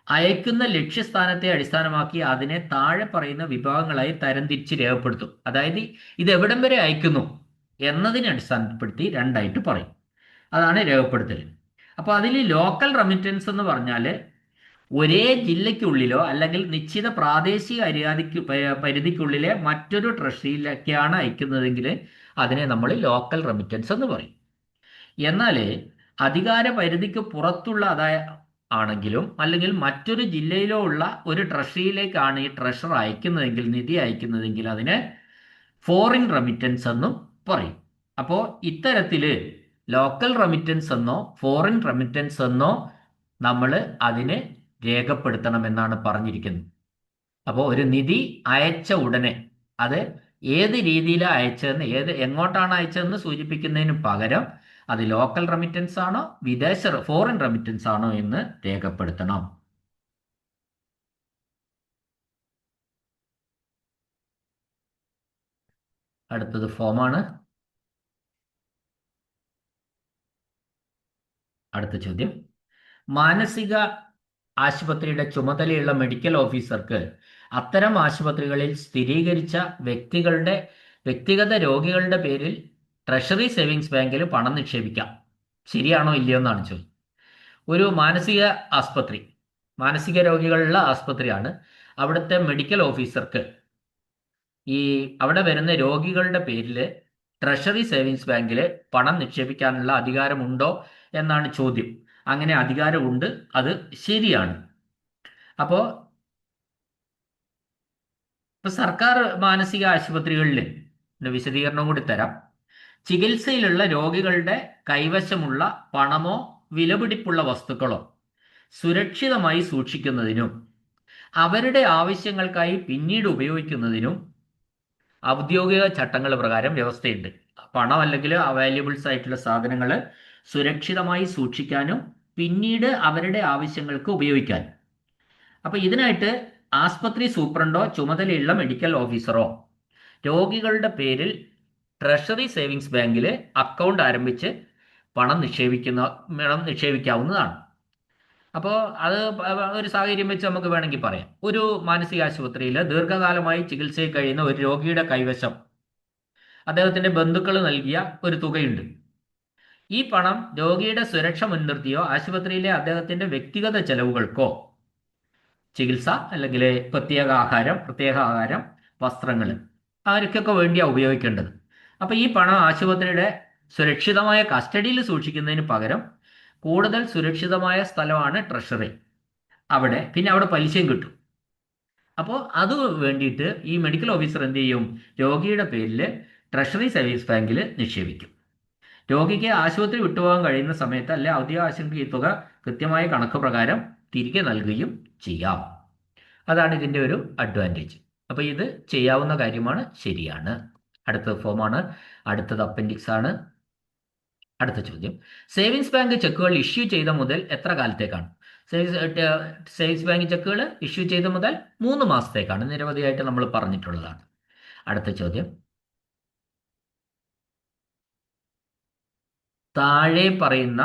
അയക്കുന്ന ലക്ഷ്യസ്ഥാനത്തെ അടിസ്ഥാനമാക്കി അതിനെ താഴെ പറയുന്ന വിഭാഗങ്ങളായി തരംതിരിച്ച് രേഖപ്പെടുത്തും. അതായത് ഇത് എവിടം വരെ അയക്കുന്നു എന്നതിനെ അടിസ്ഥാനപ്പെടുത്തി രണ്ടായിട്ട് പറയും. അതാണ് രേഖപ്പെടുത്തൽ. അപ്പോൾ അതിൽ ലോക്കൽ റെമിറ്റൻസ് എന്ന് പറഞ്ഞാൽ ഒരേ ജില്ലയ്ക്കുള്ളിലോ അല്ലെങ്കിൽ നിശ്ചിത പ്രാദേശിക പരിധിക്കുള്ളിലെ മറ്റൊരു ട്രഷറിയിലേക്കാണ് അയക്കുന്നതെങ്കിൽ അതിനെ നമ്മൾ ലോക്കൽ റെമിറ്റൻസ് എന്ന് പറയും. എന്നാൽ അധികാര പരിധിക്ക് പുറത്തുള്ള ആണെങ്കിലും അല്ലെങ്കിൽ മറ്റൊരു ജില്ലയിലോ ഉള്ള ഒരു ട്രഷറിയിലേക്കാണ് ഈ ട്രഷർ അയക്കുന്നതെങ്കിൽ, നിധി അയക്കുന്നതെങ്കിൽ അതിനെ ഫോറിൻ റെമിറ്റൻസ് എന്നും പറയും. അപ്പോൾ ഇത്തരത്തിൽ ലോക്കൽ റെമിറ്റൻസ് എന്നോ ഫോറിൻ റെമിറ്റൻസ് എന്നോ നമ്മൾ അതിനെ രേഖപ്പെടുത്തണമെന്നാണ് പറഞ്ഞിരിക്കുന്നത്. അപ്പോൾ ഒരു നിധി അയച്ച ഉടനെ അത് ഏത് രീതിയിലാണ് അയച്ചതെന്ന്, എങ്ങോട്ടാണ് അയച്ചതെന്ന് സൂചിപ്പിക്കുന്നതിന് പകരം അത് ലോക്കൽ റെമിറ്റൻസ് ആണോ ഫോറിൻ റെമിറ്റൻസ് ആണോ എന്ന് രേഖപ്പെടുത്തണം. അടുത്തത് ഫോമാണ്. അടുത്ത ചോദ്യം, മാനസിക ആശുപത്രിയുടെ ചുമതലയുള്ള മെഡിക്കൽ ഓഫീസർക്ക് അത്തരം ആശുപത്രികളിൽ സ്ഥിരീകരിച്ച വ്യക്തിഗത രോഗികളുടെ പേരിൽ ട്രഷറി സേവിങ്സ് ബാങ്കിൽ പണം നിക്ഷേപിക്കാം. ശരിയാണോ ഇല്ലയോ എന്നാണ് ചോദ്യം. ഒരു മാനസിക രോഗികളുള്ള ആസ്പത്രിയാണ്. അവിടുത്തെ മെഡിക്കൽ ഓഫീസർക്ക് അവിടെ വരുന്ന രോഗികളുടെ പേരിൽ ട്രഷറി സേവിങ്സ് ബാങ്കിൽ പണം നിക്ഷേപിക്കാനുള്ള അധികാരമുണ്ടോ എന്നാണ് ചോദ്യം. അങ്ങനെ അധികാരമുണ്ട്, അത് ശരിയാണ്. അപ്പോൾ സർക്കാർ മാനസിക ആശുപത്രികളിൽ വിശദീകരണം കൂടി തരാം. ചികിത്സയിലുള്ള രോഗികളുടെ കൈവശമുള്ള പണമോ വിലപിടിപ്പുള്ള വസ്തുക്കളോ സുരക്ഷിതമായി സൂക്ഷിക്കുന്നതിനും അവരുടെ ആവശ്യങ്ങൾക്കായി പിന്നീട് ഉപയോഗിക്കുന്നതിനും ഔദ്യോഗിക ചട്ടങ്ങൾ പ്രകാരം വ്യവസ്ഥയുണ്ട്. പണം അല്ലെങ്കിൽ അവൈലബിൾസ് ആയിട്ടുള്ള സാധനങ്ങൾ സുരക്ഷിതമായി സൂക്ഷിക്കാനും പിന്നീട് അവരുടെ ആവശ്യങ്ങൾക്ക് ഉപയോഗിക്കാനും. അപ്പോൾ ഇതിനായിട്ട് ആസ്പത്രി സൂപ്രണ്ടോ ചുമതലയുള്ള മെഡിക്കൽ ഓഫീസറോ രോഗികളുടെ പേരിൽ ട്രഷറി സേവിങ്സ് ബാങ്കിൽ അക്കൗണ്ട് ആരംഭിച്ച് പണം നിക്ഷേപിക്കാവുന്നതാണ്. അപ്പോൾ അത് ഒരു സാഹചര്യം വെച്ച് നമുക്ക് വേണമെങ്കിൽ പറയാം. ഒരു മാനസിക ആശുപത്രിയിൽ ദീർഘകാലമായി ചികിത്സയിൽ കഴിയുന്ന ഒരു രോഗിയുടെ കൈവശം അദ്ദേഹത്തിന്റെ ബന്ധുക്കൾ നൽകിയ ഒരു തുകയുണ്ട്. ഈ പണം രോഗിയുടെ സുരക്ഷ മുൻനിർത്തിയോ ആശുപത്രിയിലെ അദ്ദേഹത്തിന്റെ വ്യക്തിഗത ചെലവുകൾക്കോ, ചികിത്സ അല്ലെങ്കിൽ പ്രത്യേക ആഹാരം, വസ്ത്രങ്ങൾ, അവർക്കൊക്കെ വേണ്ടിയാണ് ഉപയോഗിക്കേണ്ടത്. അപ്പോൾ ഈ പണം ആശുപത്രിയുടെ സുരക്ഷിതമായ കസ്റ്റഡിയിൽ സൂക്ഷിക്കുന്നതിന് പകരം കൂടുതൽ സുരക്ഷിതമായ സ്ഥലമാണ് ട്രഷറി. പിന്നെ അവിടെ പലിശയും കിട്ടും. അപ്പോൾ അത് വേണ്ടിയിട്ട് ഈ മെഡിക്കൽ ഓഫീസർ എന്ത് ചെയ്യും? രോഗിയുടെ പേരിൽ ട്രഷറി സേവിങ്സ് ബാങ്കിൽ നിക്ഷേപിക്കും. രോഗിക്ക് ആശുപത്രി വിട്ടുപോകാൻ കഴിയുന്ന സമയത്ത് അല്ലെ ഔദ്യോഗിക ആശുപത്രി ഈ തുക കൃത്യമായ കണക്ക് പ്രകാരം തിരികെ നൽകുകയും ചെയ്യാം. അതാണ് ഇതിൻ്റെ ഒരു അഡ്വാൻറ്റേജ്. അപ്പോൾ ഇത് ചെയ്യാവുന്ന കാര്യമാണ്, ശരിയാണ്. അടുത്ത ഫോമാണ്, അടുത്തത് അപ്പൻഡിക്സ് ആണ്. അടുത്ത ചോദ്യം, സേവിങ്സ് ബാങ്ക് ചെക്കുകൾ ഇഷ്യൂ ചെയ്ത മുതൽ എത്ര കാലത്തേക്കാണ്? സേവിങ്സ് ബാങ്ക് ചെക്കുകൾ ഇഷ്യൂ ചെയ്ത മുതൽ 3 മാസത്തേക്കാണ്. നിരവധിയായിട്ട് നമ്മൾ പറഞ്ഞിട്ടുള്ളതാണ്. അടുത്ത ചോദ്യം, താഴെ പറയുന്ന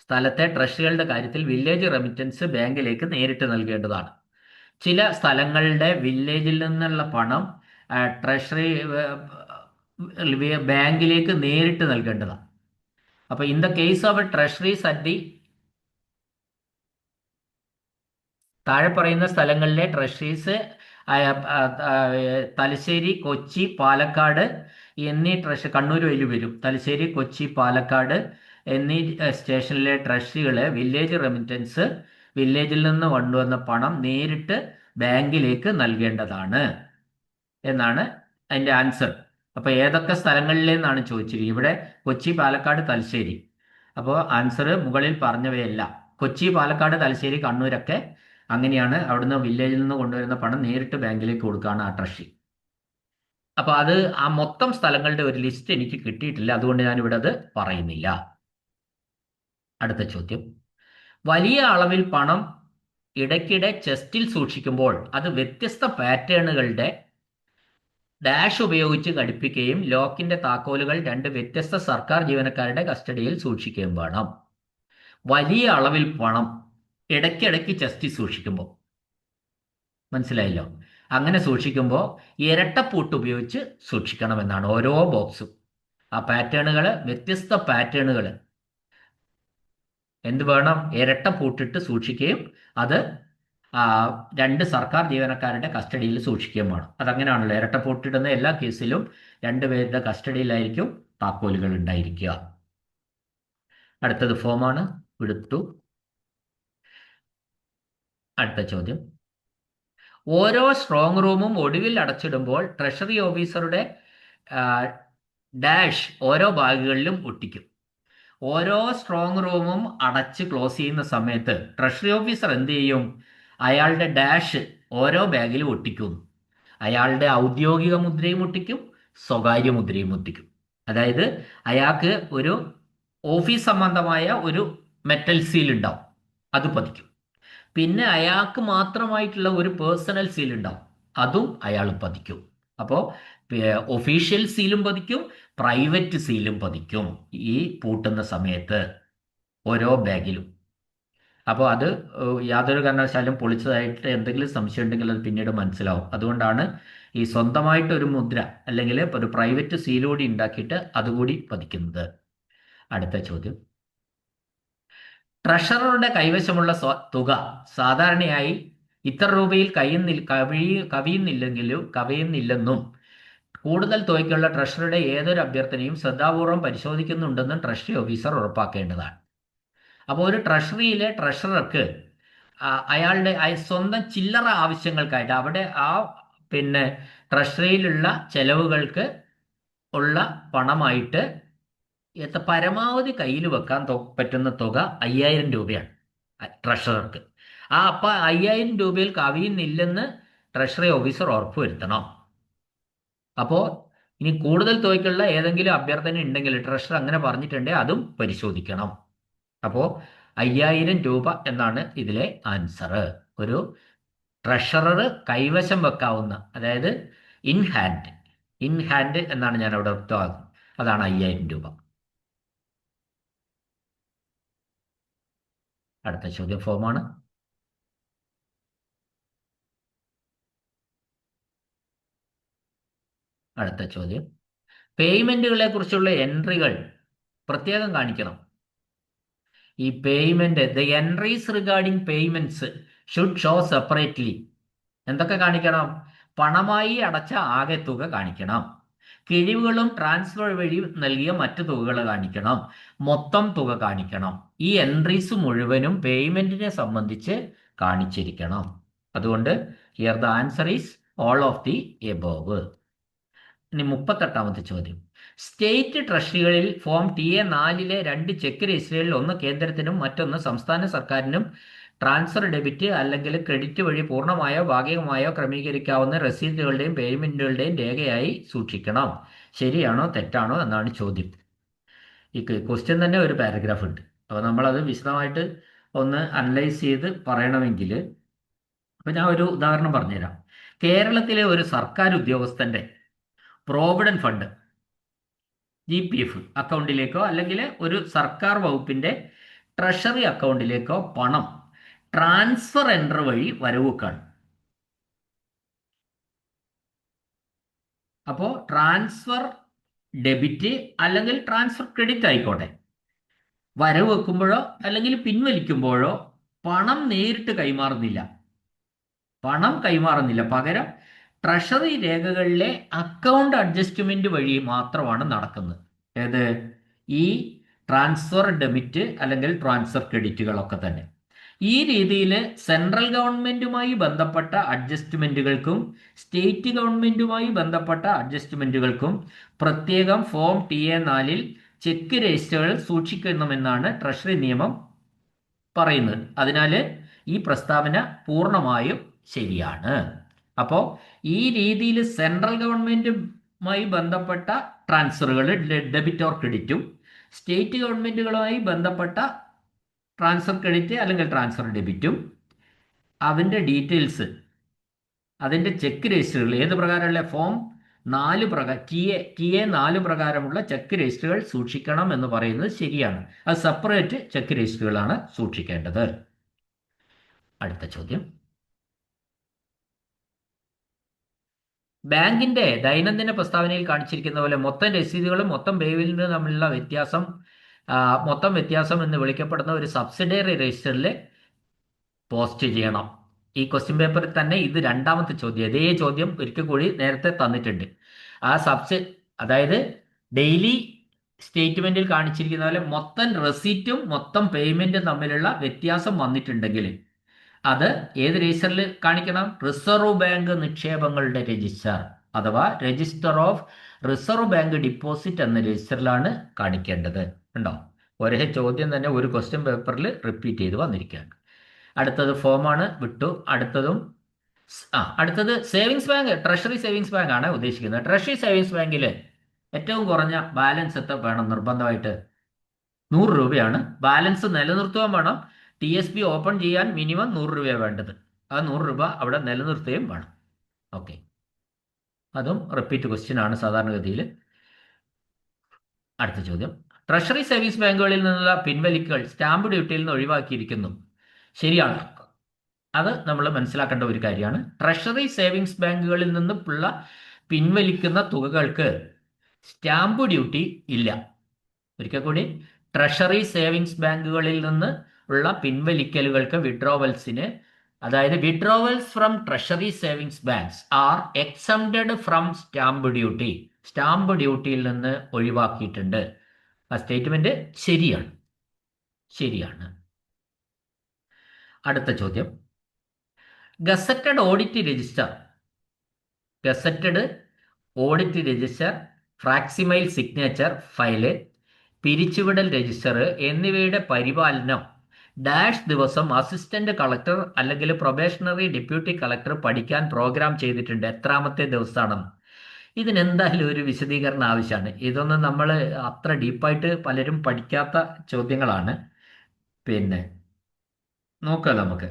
സ്ഥലത്തെ ട്രഷറികളുടെ കാര്യത്തിൽ വില്ലേജ് റെമിറ്റൻസ് ബാങ്കിലേക്ക് നേരിട്ട് നൽകേണ്ടതാണ്. ചില സ്ഥലങ്ങളുടെ വില്ലേജിൽ നിന്നുള്ള പണം ട്രഷറി ബാങ്കിലേക്ക് നേരിട്ട് നൽകേണ്ടതാണ്. അപ്പോൾ in the case of treasuries at the താഴെ പറയുന്ന സ്ഥലങ്ങളിലെ ട്രഷറീസ് തലശ്ശേരി, കൊച്ചി, പാലക്കാട് എന്നീ കണ്ണൂർ വഴി വരും. തലശ്ശേരി, കൊച്ചി, പാലക്കാട് എന്നീ സ്റ്റേഷനിലെ ട്രഷറികളെ വില്ലേജ് റെമിറ്റൻസ്, വില്ലേജിൽ നിന്ന് കൊണ്ടുവന്ന പണം നേരിട്ട് ബാങ്കിലേക്ക് നൽകേണ്ടതാണ് എന്നാണ് അതിൻ്റെ ആൻസർ. അപ്പോൾ ഏതൊക്കെ സ്ഥലങ്ങളിലെന്നാണ് ചോദിച്ചിരിക്കുന്നത്. ഇവിടെ കൊച്ചി, പാലക്കാട്, തലശ്ശേരി. അപ്പോൾ ആൻസർ മുകളിൽ പറഞ്ഞവയല്ല. കൊച്ചി, പാലക്കാട്, തലശ്ശേരി, കണ്ണൂരൊക്കെ അങ്ങനെയാണ്. അവിടുന്ന് വില്ലേജിൽ നിന്ന് കൊണ്ടുവരുന്ന പണം നേരിട്ട് ബാങ്കിലേക്ക് കൊടുക്കുകയാണ് ആ ട്രഷറി. അപ്പോൾ അത് ആ മൊത്തം സ്ഥലങ്ങളുടെ ഒരു ലിസ്റ്റ് എനിക്ക് കിട്ടിയിട്ടില്ല, അതുകൊണ്ട് ഞാനിവിടെ അത് പറയുന്നില്ല. അടുത്ത ചോദ്യം, വലിയ അളവിൽ പണം ഇടയ്ക്കിടെ ചെസ്റ്റിൽ സൂക്ഷിക്കുമ്പോൾ അത് വ്യത്യസ്ത പാറ്റേണുകളുടെ ഡാഷ് ഉപയോഗിച്ച് ഘടിപ്പിക്കുകയും ലോക്കിന്റെ താക്കോലുകൾ 2 വ്യത്യസ്ത സർക്കാർ ജീവനക്കാരുടെ കസ്റ്റഡിയിൽ സൂക്ഷിക്കുകയും വേണം. വലിയ അളവിൽ പണം ഇടയ്ക്കിടയ്ക്ക് ചെസ്റ്റിൽ സൂക്ഷിക്കുമ്പോൾ, മനസ്സിലായല്ലോ? അങ്ങനെ സൂക്ഷിക്കുമ്പോൾ ഇരട്ടപ്പൂട്ട് ഉപയോഗിച്ച് സൂക്ഷിക്കണമെന്നാണ് ഓരോ ബോക്സും. ആ പാറ്റേണുകൾ, വ്യത്യസ്ത പാറ്റേണുകൾ എന്ത് വേണം? ഇരട്ടപ്പൂട്ടിട്ട് സൂക്ഷിക്കുകയും അത് 2 സർക്കാർ ജീവനക്കാരുടെ കസ്റ്റഡിയിൽ സൂക്ഷിക്കുകയും വേണം. അതങ്ങനെയാണല്ലോ, ഇരട്ടപ്പൂട്ടിടുന്ന എല്ലാ കേസിലും 2 പേരുടെ കസ്റ്റഡിയിലായിരിക്കും താക്കോലുകൾ ഉണ്ടായിരിക്കുക. അടുത്തത് ഫോമാണ്, വിടുത്തു. അടുത്ത ചോദ്യം, ഓരോ സ്ട്രോങ് റൂമും ഒടുവിൽ അടച്ചിടുമ്പോൾ ട്രഷറി ഓഫീസറുടെ ഡാഷ് ഓരോ ബാഗുകളിലും ഒട്ടിക്കും. ഓരോ സ്ട്രോങ് റൂമും അടച്ച് ക്ലോസ് ചെയ്യുന്ന സമയത്ത് ട്രഷറി ഓഫീസർ എന്ത് ചെയ്യും? അയാളുടെ ഡാഷ് ഓരോ ബാഗിലും ഒട്ടിക്കും. അയാളുടെ ഔദ്യോഗിക മുദ്രയും ഒട്ടിക്കും, സ്വകാര്യ മുദ്രയും ഒട്ടിക്കും. അതായത് അയാൾക്ക് ഒരു ഓഫീസ് സംബന്ധമായ ഒരു മെറ്റൽ സീൽ ഉണ്ടാവും, അത് പതിക്കും. പിന്നെ അയാൾക്ക് മാത്രമായിട്ടുള്ള ഒരു പേഴ്സണൽ സീൽ ഉണ്ടാവും, അതും അയാൾ പതിക്കും. അപ്പോൾ ഒഫീഷ്യൽ സീലും പതിക്കും, പ്രൈവറ്റ് സീലും പതിക്കും ഈ പൂട്ടുന്ന സമയത്ത് ഓരോ ബാഗിലും. അപ്പോൾ അത് യാതൊരു കാരണവശാലും പൊളിച്ചതായിട്ട് എന്തെങ്കിലും സംശയം ഉണ്ടെങ്കിൽ അത് പിന്നീട് മനസ്സിലാവും. അതുകൊണ്ടാണ് ഈ സ്വന്തമായിട്ടൊരു മുദ്ര അല്ലെങ്കിൽ ഒരു പ്രൈവറ്റ് സീലുകൂടി ഉണ്ടാക്കിയിട്ട് അതുകൂടി പതിക്കുന്നത്. അടുത്ത ചോദ്യം, ട്രഷററുടെ കൈവശമുള്ള തുക സാധാരണയായി ഇത്ര രൂപയിൽ കവിയുന്നില്ലെന്നും കൂടുതൽ തുകയ്ക്കുള്ള ട്രഷറിയുടെ ഏതൊരു അഭ്യർത്ഥനയും ശ്രദ്ധാപൂർവം പരിശോധിക്കുന്നുണ്ടെന്നും ട്രഷറി ഓഫീസർ ഉറപ്പാക്കേണ്ടതാണ്. അപ്പോൾ ഒരു ട്രഷറിയിലെ ട്രഷറർക്ക് അയാളുടെ സ്വന്തം ചില്ലറ ആവശ്യങ്ങൾക്കായിട്ട് അവിടെ ട്രഷറിയിലുള്ള ചെലവുകൾക്ക് ഉള്ള പണമായിട്ട് പരമാവധി കയ്യിൽ വെക്കാൻ പറ്റുന്ന തുക 5000 രൂപയാണ് ട്രഷറർക്ക്. അപ്പം 5000 രൂപയിൽ കവിയുന്നില്ലെന്ന് ട്രഷറി ഓഫീസർ ഉറപ്പുവരുത്തണം. അപ്പോൾ ഇനി കൂടുതൽ തുകയ്ക്കുള്ള ഏതെങ്കിലും അഭ്യർത്ഥന ഉണ്ടെങ്കിൽ ട്രഷറർ അങ്ങനെ പറഞ്ഞിട്ടുണ്ടെങ്കിൽ അതും പരിശോധിക്കണം. അപ്പോൾ 5000 രൂപ എന്നാണ് ഇതിലെ ആൻസർ. ഒരു ട്രഷറർ കൈവശം വെക്കാവുന്ന, അതായത് ഇൻ ഹാൻഡ് എന്നാണ് ഞാൻ അവിടെ വ്യക്തമാക്കുന്നത്, അതാണ് 5000 രൂപ. അടുത്ത ചോദ്യം ഫോമാണ്. അടുത്ത ചോദ്യം, പേയ്മെന്റുകളെ കുറിച്ചുള്ള എൻട്രികൾ പ്രത്യേകം കാണിക്കണം. ഈ payment, the entries regarding payments should show separately. എന്തൊക്കെ കാണിക്കണം? പണമായി അടച്ച ആകെ തുക കാണിക്കണം, കിഴിവുകളും ട്രാൻസ്ഫർ വഴി നൽകിയ മറ്റു തുകകൾ കാണിക്കണം, മൊത്തം തുക കാണിക്കണം. ഈ എൻട്രീസ് മുഴുവനും പേയ്മെന്റിനെ സംബന്ധിച്ച് കാണിച്ചിരിക്കണം. അതുകൊണ്ട് here the answer is all of the above. ഇനി 38ാമത്തെ ചോദ്യം, സ്റ്റേറ്റ് ട്രഷറികളിൽ ഫോം TA-4 രണ്ട് ചെക്ക് രജിസ്റ്ററുകളിൽ ഒന്ന് കേന്ദ്രത്തിനും മറ്റൊന്ന് സംസ്ഥാന സർക്കാരിനും ട്രാൻസ്ഫർ, ഡെബിറ്റ് അല്ലെങ്കിൽ ക്രെഡിറ്റ് വഴി പൂർണ്ണമായോ ഭാഗികമായോ ക്രമീകരിക്കാവുന്ന രസീതുകളുടെയും പേയ്മെന്റുകളുടെയും രേഖയായി സൂക്ഷിക്കണം. ശരിയാണോ തെറ്റാണോ എന്നാണ് ചോദ്യം. ഈ ക്വസ്റ്റ്യൻ തന്നെ ഒരു പാരഗ്രാഫ് ഉണ്ട്. അപ്പോൾ നമ്മളത് വിശദമായിട്ട് ഒന്ന് അനലൈസ് ചെയ്ത് പറയണമെങ്കിൽ, അപ്പോൾ ഞാൻ ഒരു ഉദാഹരണം പറഞ്ഞുതരാം. കേരളത്തിലെ ഒരു സർക്കാർ ഉദ്യോഗസ്ഥന്റെ പ്രോവിഡന്റ് ഫണ്ട് GPF അക്കൗണ്ടിലേക്കോ അല്ലെങ്കിൽ ഒരു സർക്കാർ വകുപ്പിന്റെ ട്രഷറി അക്കൗണ്ടിലേക്കോ പണം ട്രാൻസ്ഫർ എൻട്രി വഴി വരവുക്കാണ്. അപ്പോൾ ട്രാൻസ്ഫർ ഡെബിറ്റ് അല്ലെങ്കിൽ ട്രാൻസ്ഫർ ക്രെഡിറ്റ് ആയിക്കോട്ടെ, വരവ് വെക്കുമ്പോഴോ അല്ലെങ്കിൽ പിൻവലിക്കുമ്പോഴോ പണം നേരിട്ട് കൈമാറുന്നില്ല. പകരം ട്രഷറി രേഖകളിലെ അക്കൗണ്ട് അഡ്ജസ്റ്റ്മെന്റ് വഴി മാത്രമാണ് നടക്കുന്നത്. ഏത്? ഈ ട്രാൻസ്ഫർ ഡെബിറ്റ് അല്ലെങ്കിൽ ട്രാൻസ്ഫർ ക്രെഡിറ്റുകളൊക്കെ തന്നെ. ഈ രീതിയിൽ സെൻട്രൽ ഗവൺമെന്റുമായി ബന്ധപ്പെട്ട അഡ്ജസ്റ്റ്മെന്റുകൾക്കും സ്റ്റേറ്റ് ഗവൺമെന്റുമായി ബന്ധപ്പെട്ട അഡ്ജസ്റ്റ്മെന്റുകൾക്കും പ്രത്യേകം ഫോം TA-4 ചെക്ക് രജിസ്റ്ററുകൾ സൂക്ഷിക്കണമെന്നാണ് ട്രഷറി നിയമം പറയുന്നത്. അതിനാൽ ഈ പ്രസ്താവന പൂർണ്ണമായും ശരിയാണ്. അപ്പോൾ ഈ രീതിയിൽ സെൻട്രൽ ഗവൺമെന്റുമായി ബന്ധപ്പെട്ട ട്രാൻസ്ഫറുകൾ ഡെബിറ്റ് ഓർ ക്രെഡിറ്റും സ്റ്റേറ്റ് ഗവൺമെന്റുകളുമായി ബന്ധപ്പെട്ട ട്രാൻസ്ഫർ ക്രെഡിറ്റ് അല്ലെങ്കിൽ ട്രാൻസ്ഫർ ഡെബിറ്റും അതിൻ്റെ ഡീറ്റെയിൽസ്, അതിൻ്റെ ചെക്ക് രജിസ്റ്ററുകൾ ഏത് പ്രകാരമുള്ള ഫോം 4 പ്രകാരം TA-4 പ്രകാരമുള്ള ചെക്ക് രജിസ്റ്ററുകൾ സൂക്ഷിക്കണം എന്ന് പറയുന്നത് ശരിയാണ്. അത് സെപ്പറേറ്റ് ചെക്ക് രജിസ്റ്ററുകളാണ് സൂക്ഷിക്കേണ്ടത്. അടുത്ത ചോദ്യം, ബാങ്കിന്റെ ദൈനംദിന പ്രസ്താവനയിൽ കാണിച്ചിരിക്കുന്ന പോലെ മൊത്തം രസീതുകളും മൊത്തം പേയ്മെന്റും തമ്മിലുള്ള മൊത്തം വ്യത്യാസം എന്ന് വിളിക്കപ്പെടുന്ന ഒരു സബ്സിഡിയറി രജിസ്റ്ററിൽ പോസ്റ്റ് ചെയ്യണം. ഈ ക്വസ്റ്റ്യൻ പേപ്പറിൽ തന്നെ ഇത് 2ാമത്തെ ചോദ്യം. ഇതേ ചോദ്യം ഒരിക്കൽ കൂടി നേരത്തെ തന്നിട്ടുണ്ട്. ആ അതായത് ഡെയിലി സ്റ്റേറ്റ്മെന്റിൽ കാണിച്ചിരിക്കുന്ന പോലെ മൊത്തം റെസീറ്റും മൊത്തം പേയ്മെന്റും തമ്മിലുള്ള വ്യത്യാസം വന്നിട്ടുണ്ടെങ്കിൽ അത് ഏത് രജിസ്റ്ററിൽ കാണിക്കണം? റിസർവ് ബാങ്ക് നിക്ഷേപങ്ങളുടെ രജിസ്റ്റർ അഥവാ register of reserve bank deposit എന്ന രജിസ്റ്ററിലാണ് കാണിക്കേണ്ടത്. ഉണ്ടോ? ഒരേ ചോദ്യം തന്നെ ഒരു ക്വസ്റ്റ്യൻ പേപ്പറിൽ റിപ്പീറ്റ് ചെയ്ത് വന്നിരിക്കുകയാണ്. അടുത്തത് ഫോമാണ്, വിട്ടു. അടുത്തത് savings bank, treasury savings bank ആണ് ഉദ്ദേശിക്കുന്നത്. ട്രഷറി സേവിങ്സ് ബാങ്കിൽ ഏറ്റവും കുറഞ്ഞ ബാലൻസ് എത്ര വേണം? നിർബന്ധമായിട്ട് 100 രൂപയാണ്. ബാലൻസ് നിലനിർത്തുവാൻ വേണം. TSB ഓപ്പൺ ചെയ്യാൻ മിനിമം 100 രൂപയാണ് വേണ്ടത്. ആ 100 രൂപ അവിടെ നിലനിർത്തുകയും വേണം. ഓക്കെ, അതും റിപ്പീറ്റ് ക്വസ്റ്റ്യൻ ആണ് സാധാരണഗതിയിൽ. അടുത്ത ചോദ്യം, ട്രഷറി സേവിങ്സ് ബാങ്കുകളിൽ നിന്നുള്ള പിൻവലിക്കൽ സ്റ്റാമ്പ് ഡ്യൂട്ടിയിൽ നിന്ന് ഒഴിവാക്കിയിരിക്കുന്നു. ശരിയാണ്. അത് നമ്മൾ മനസ്സിലാക്കേണ്ട ഒരു കാര്യമാണ്. ട്രഷറി സേവിങ്സ് ബാങ്കുകളിൽ നിന്നുള്ള പിൻവലിക്കുന്ന തുകകൾക്ക് സ്റ്റാമ്പ് ഡ്യൂട്ടി ഇല്ല. ഒരിക്കൽ കൂടി, ട്രഷറി സേവിങ്സ് ബാങ്കുകളിൽ നിന്ന് ഉള്ള പിൻവലിക്കലുകൾക്ക് വിഡ്രോവൽസിന്, അതായത് withdrawals from treasury savings banks are exempted from stamp duty. Stamp ഡ്യൂട്ടിയിൽ നിന്ന് ഒഴിവാക്കിയിട്ടുണ്ട്. ആ സ്റ്റേറ്റ്മെന്റ് ശരിയാണ്. അടുത്ത ചോദ്യം, gazetted audit register, facsimile signature file, പിരിച്ചുവിടൽ രജിസ്റ്റർ എന്നിവയുടെ പരിപാലനം ഡാഷ് ദിവസം അസിസ്റ്റന്റ് കളക്ടർ അല്ലെങ്കിൽ പ്രൊബേഷണറി ഡെപ്യൂട്ടി കളക്ടർ പഠിക്കാൻ പ്രോഗ്രാം ചെയ്തിട്ടുണ്ട്. എത്രാമത്തെ ദിവസമാണെന്ന്? ഇതിനെന്തായാലും ഒരു വിശദീകരണം ആവശ്യമാണ്. ഇതൊന്നും നമ്മൾ അത്ര ഡീപ്പായിട്ട് പലരും പഠിക്കാത്ത ചോദ്യങ്ങളാണ്. പിന്നെ നോക്കാം നമുക്ക്.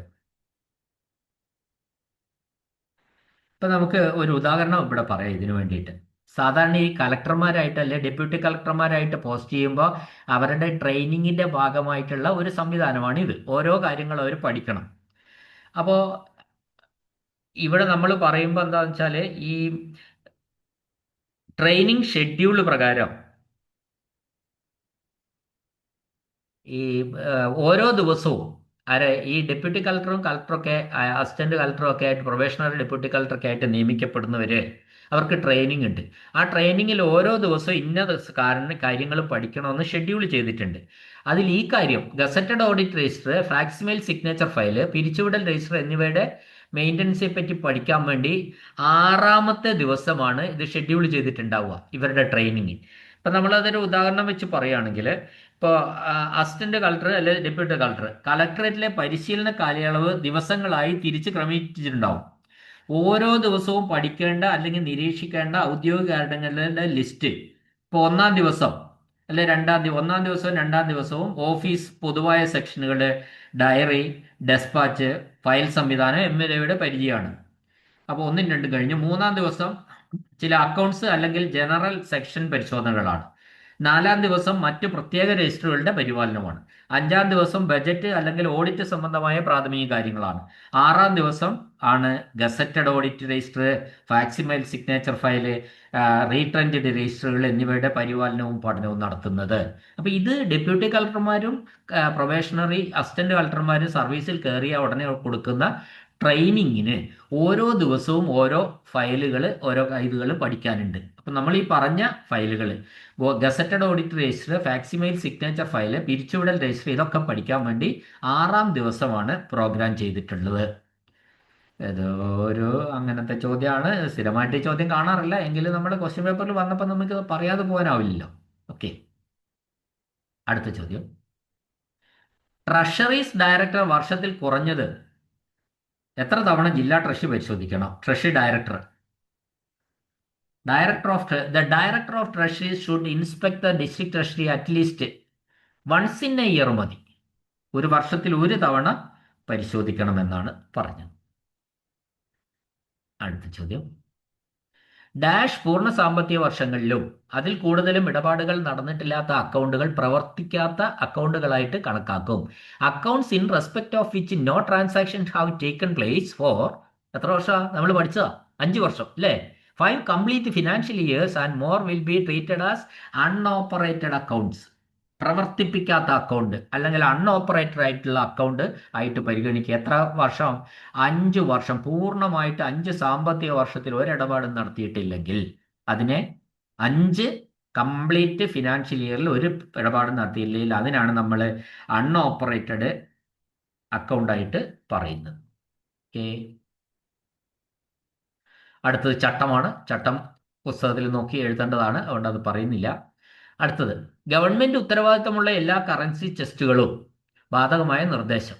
ഇപ്പം നമുക്ക് ഒരു ഉദാഹരണം ഇവിടെ പറയാം ഇതിനു വേണ്ടിയിട്ട്. സാധാരണ ഈ കളക്ടർമാരായിട്ട് അല്ലെ ഡെപ്യൂട്ടി കളക്ടർമാരായിട്ട് പോസ്റ്റ് ചെയ്യുമ്പോൾ അവരുടെ ട്രെയിനിങ്ങിന്റെ ഭാഗമായിട്ടുള്ള ഒരു സംവിധാനമാണ് ഇത്. ഓരോ കാര്യങ്ങൾ അവർ പഠിക്കണം. അപ്പോൾ ഇവിടെ നമ്മൾ പറയുമ്പോൾ എന്താണെന്ന് വെച്ചാൽ ഈ ട്രെയിനിങ് ഷെഡ്യൂൾ പ്രകാരം ഈ ഓരോ ദിവസവും ഈ ഡെപ്യൂട്ടി കളക്ടറും കളക്ടറൊക്കെ അസിസ്റ്റന്റ് കളക്ടറും ഒക്കെ ആയിട്ട് പ്രൊബേഷണറി ഡെപ്യൂട്ടി കളക്ടറൊക്കെ ആയിട്ട് നിയമിക്കപ്പെടുന്നവര് അവർക്ക് ട്രെയിനിങ് ഉണ്ട്. ആ ട്രെയിനിങ്ങിൽ ഓരോ ദിവസവും ഇന്ന കാര്യങ്ങൾ പഠിക്കണമെന്ന് ഷെഡ്യൂൾ ചെയ്തിട്ടുണ്ട്. അതിൽ ഈ കാര്യം gazetted audit register, facsimile signature file, പിരിച്ചുവിടൽ രജിസ്റ്റർ എന്നിവയുടെ മെയിൻ്റനൻസിനെ പറ്റി പഠിക്കാൻ വേണ്ടി 6ാമത്തെ ദിവസമാണ് ഇത് ഷെഡ്യൂൾ ചെയ്തിട്ടുണ്ടാവുക ഇവരുടെ ട്രെയിനിങ്. ഇപ്പം നമ്മളതൊരു ഉദാഹരണം വെച്ച് പറയുകയാണെങ്കിൽ, ഇപ്പോൾ അസിസ്റ്റന്റ് കളക്ടർ അല്ലെങ്കിൽ ഡെപ്യൂട്ടി കളക്ടർ കളക്ടറേറ്റിലെ പരിശീലന കാലയളവ് ദിവസങ്ങളായി തിരിച്ച് ക്രമീകരിച്ചിട്ടുണ്ടാവും. ഓരോ ദിവസവും പഠിക്കേണ്ട അല്ലെങ്കിൽ നിരീക്ഷിക്കേണ്ട ഔദ്യോഗിക കാര്യങ്ങളുടെ ലിസ്റ്റ് ഇപ്പോൾ ഒന്നാം ദിവസം അല്ലെ ഒന്നാം ദിവസവും രണ്ടാം ദിവസവും ഓഫീസ് പൊതുവായ സെക്ഷനുകൾ, ഡയറി, ഡെസ്പാച്ച്, ഫയൽ സംവിധാനം എന്നിവയുടെ പരിചയമാണ്. അപ്പോൾ ഒന്നും രണ്ടും കഴിഞ്ഞ് മൂന്നാം ദിവസം ചില അക്കൗണ്ട്സ് അല്ലെങ്കിൽ ജനറൽ സെക്ഷൻ പരിശോധനകളാണ്. 4ാം ദിവസം മറ്റ് പ്രത്യേക രജിസ്റ്ററുകളുടെ പരിപാലനമാണ്. 5ാം ദിവസം ബജറ്റ് അല്ലെങ്കിൽ ഓഡിറ്റ് സംബന്ധമായ പ്രാഥമിക കാര്യങ്ങളാണ്. 6ാം ദിവസം ആണ് gazetted audit register, facsimile signature file, റീട്രൻഡ് രജിസ്റ്ററുകൾ എന്നിവയുടെ പരിപാലനവും പഠനവും നടത്തുന്നത്. അപ്പോൾ ഇത് ഡെപ്യൂട്ടി കളക്ടർമാരും പ്രൊബേഷണറി അസിസ്റ്റന്റ് കളക്ടർമാരും സർവീസിൽ കയറിയ ഉടനെ കൊടുക്കുന്ന ട്രെയിനിങ്ങിന് ഓരോ ദിവസവും ഓരോ ഫയലുകൾ, ഓരോ ഇതുകൾ പഠിക്കാനുണ്ട്. അപ്പം നമ്മൾ ഈ പറഞ്ഞ ഫയലുകൾ gazetted audit register, facsimile signature file, പിരിച്ചുവിടൽ രജിസ്റ്റർ ഇതൊക്കെ പഠിക്കാൻ വേണ്ടി 6ാം ദിവസമാണ് പ്രോഗ്രാം ചെയ്തിട്ടുള്ളത്. ഒരു അങ്ങനത്തെ ചോദ്യമാണ്. സ്ഥിരമായിട്ട് ഈ ചോദ്യം കാണാറില്ല, എങ്കിലും നമ്മുടെ ക്വസ്റ്റ്യൻ പേപ്പറിൽ വന്നപ്പോൾ നമുക്ക് പറയാതെ പോകാനാവില്ലല്ലോ. ഓക്കെ, അടുത്ത ചോദ്യം. ട്രഷറീസ് ഡയറക്ടർ വർഷത്തിൽ കുറഞ്ഞത് എത്ര തവണ ജില്ലാ ട്രഷറി പരിശോധിക്കണം? Treasury director the director of treasury should inspect the district treasury at least once in a year മതി. ഒരു വർഷത്തിൽ ഒരു തവണ പരിശോധിക്കണമെന്നാണ് പറഞ്ഞത്. അടുത്ത ചോദ്യം. ഡാഷ് പൂർണ്ണ സാമ്പത്തിക വർഷങ്ങളിലും അതിൽ കൂടുതലും ഇടപാടുകൾ നടന്നിട്ടില്ലാത്ത അക്കൗണ്ടുകൾ പ്രവർത്തിക്കാത്ത അക്കൗണ്ടുകളായിട്ട് കണക്കാക്കും. Accounts in respect of which no transaction have taken place for എത്ര വർഷം നമ്മൾ പഠിച്ചതാ? 5 വർഷം അല്ലേ? 5 complete financial years and more will be treated as unoperated accounts. പ്രവർത്തിപ്പിക്കാത്ത അക്കൗണ്ട് അല്ലെങ്കിൽ അൺഓപ്പറേറ്റഡ് ആയിട്ടുള്ള അക്കൗണ്ട് ആയിട്ട് പരിഗണിക്കുക. എത്ര വർഷം? 5 വർഷം. പൂർണ്ണമായിട്ട് 5 സാമ്പത്തിക വർഷത്തിൽ ഒരിടപാടും നടത്തിയിട്ടില്ലെങ്കിൽ അതിനെ 5 കംപ്ലീറ്റ് ഫിനാൻഷ്യൽ ഇയറിൽ ഒരു ഇടപാടും നടത്തിയില്ലെങ്കിൽ അതിനാണ് നമ്മൾ അൺഓപ്പറേറ്റഡ് അക്കൗണ്ടായിട്ട് പറയുന്നത്. ഓക്കെ, അടുത്തത് ചട്ടമാണ്. ചട്ടം പുസ്തകത്തിൽ നോക്കി എഴുതേണ്ടതാണ്, അതുകൊണ്ട് അത് പറയുന്നില്ല. അടുത്തത്, ഗവൺമെന്റ് ഉത്തരവാദിത്തമുള്ള എല്ലാ കറൻസി ചെസ്റ്റുകളും ബാധകമായ നിർദ്ദേശം.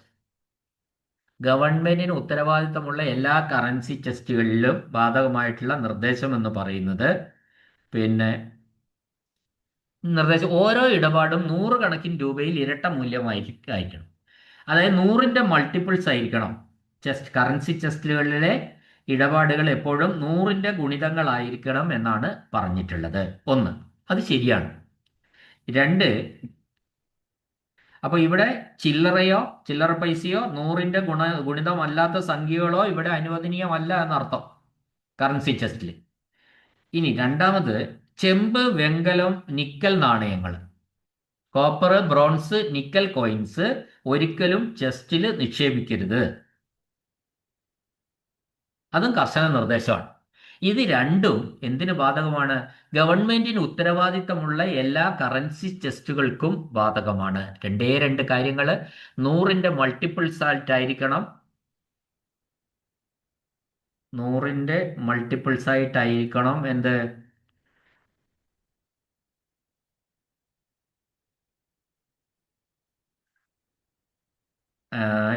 ഗവൺമെന്റിന് ഉത്തരവാദിത്തമുള്ള എല്ലാ കറൻസി ചെസ്റ്റുകളിലും ബാധകമായിട്ടുള്ള നിർദ്ദേശം എന്ന് പറയുന്നത് പിന്നെ നിർദ്ദേശം ഓരോ ഇടപാടും 100 കണക്കിന് രൂപയിൽ ഇരട്ട മൂല്യമായിരിക്കണം. അതായത് 100ന്റെ മൾട്ടിപ്പിൾസ് ആയിരിക്കണം. കറൻസി ചെസ്റ്റുകളിലെ ഇടപാടുകൾ എപ്പോഴും 100ന്റെ ഗുണിതങ്ങളായിരിക്കണം എന്നാണ് പറഞ്ഞിട്ടുള്ളത്. 1, അത് ശരിയാണ്. 2, അപ്പോൾ ഇവിടെ ചില്ലറ പൈസയോ 100ന്റെ ഗുണിതമല്ലാത്ത സംഖ്യകളോ ഇവിടെ അനുവദനീയമല്ല എന്നർത്ഥം കറൻസി ചെസ്റ്റിൽ. ഇനി രണ്ടാമത്, ചെമ്പ്, വെങ്കലം, നിക്കൽ നാണയങ്ങൾ, കോപ്പർ, ബ്രോൺസ്, നിക്കൽ കോയിൻസ് ഒരിക്കലും ചെസ്റ്റിൽ നിക്ഷേപിക്കരുത്. അതും കർശന നിർദ്ദേശമാണ്. ഇത് രണ്ടും എന്തിനു ബാധകമാണ്? ഗവൺമെന്റിന് ഉത്തരവാദിത്തമുള്ള എല്ലാ കറൻസി ചെസ്റ്റുകൾക്കും ബാധകമാണ്. 2 കാര്യങ്ങൾ. 100ന്റെ മൾട്ടിപ്പിൾസ് ആയിട്ടായിരിക്കണം. 100ന്റെ മൾട്ടിപ്പിൾസ് ആയിട്ടായിരിക്കണം എന്ത്?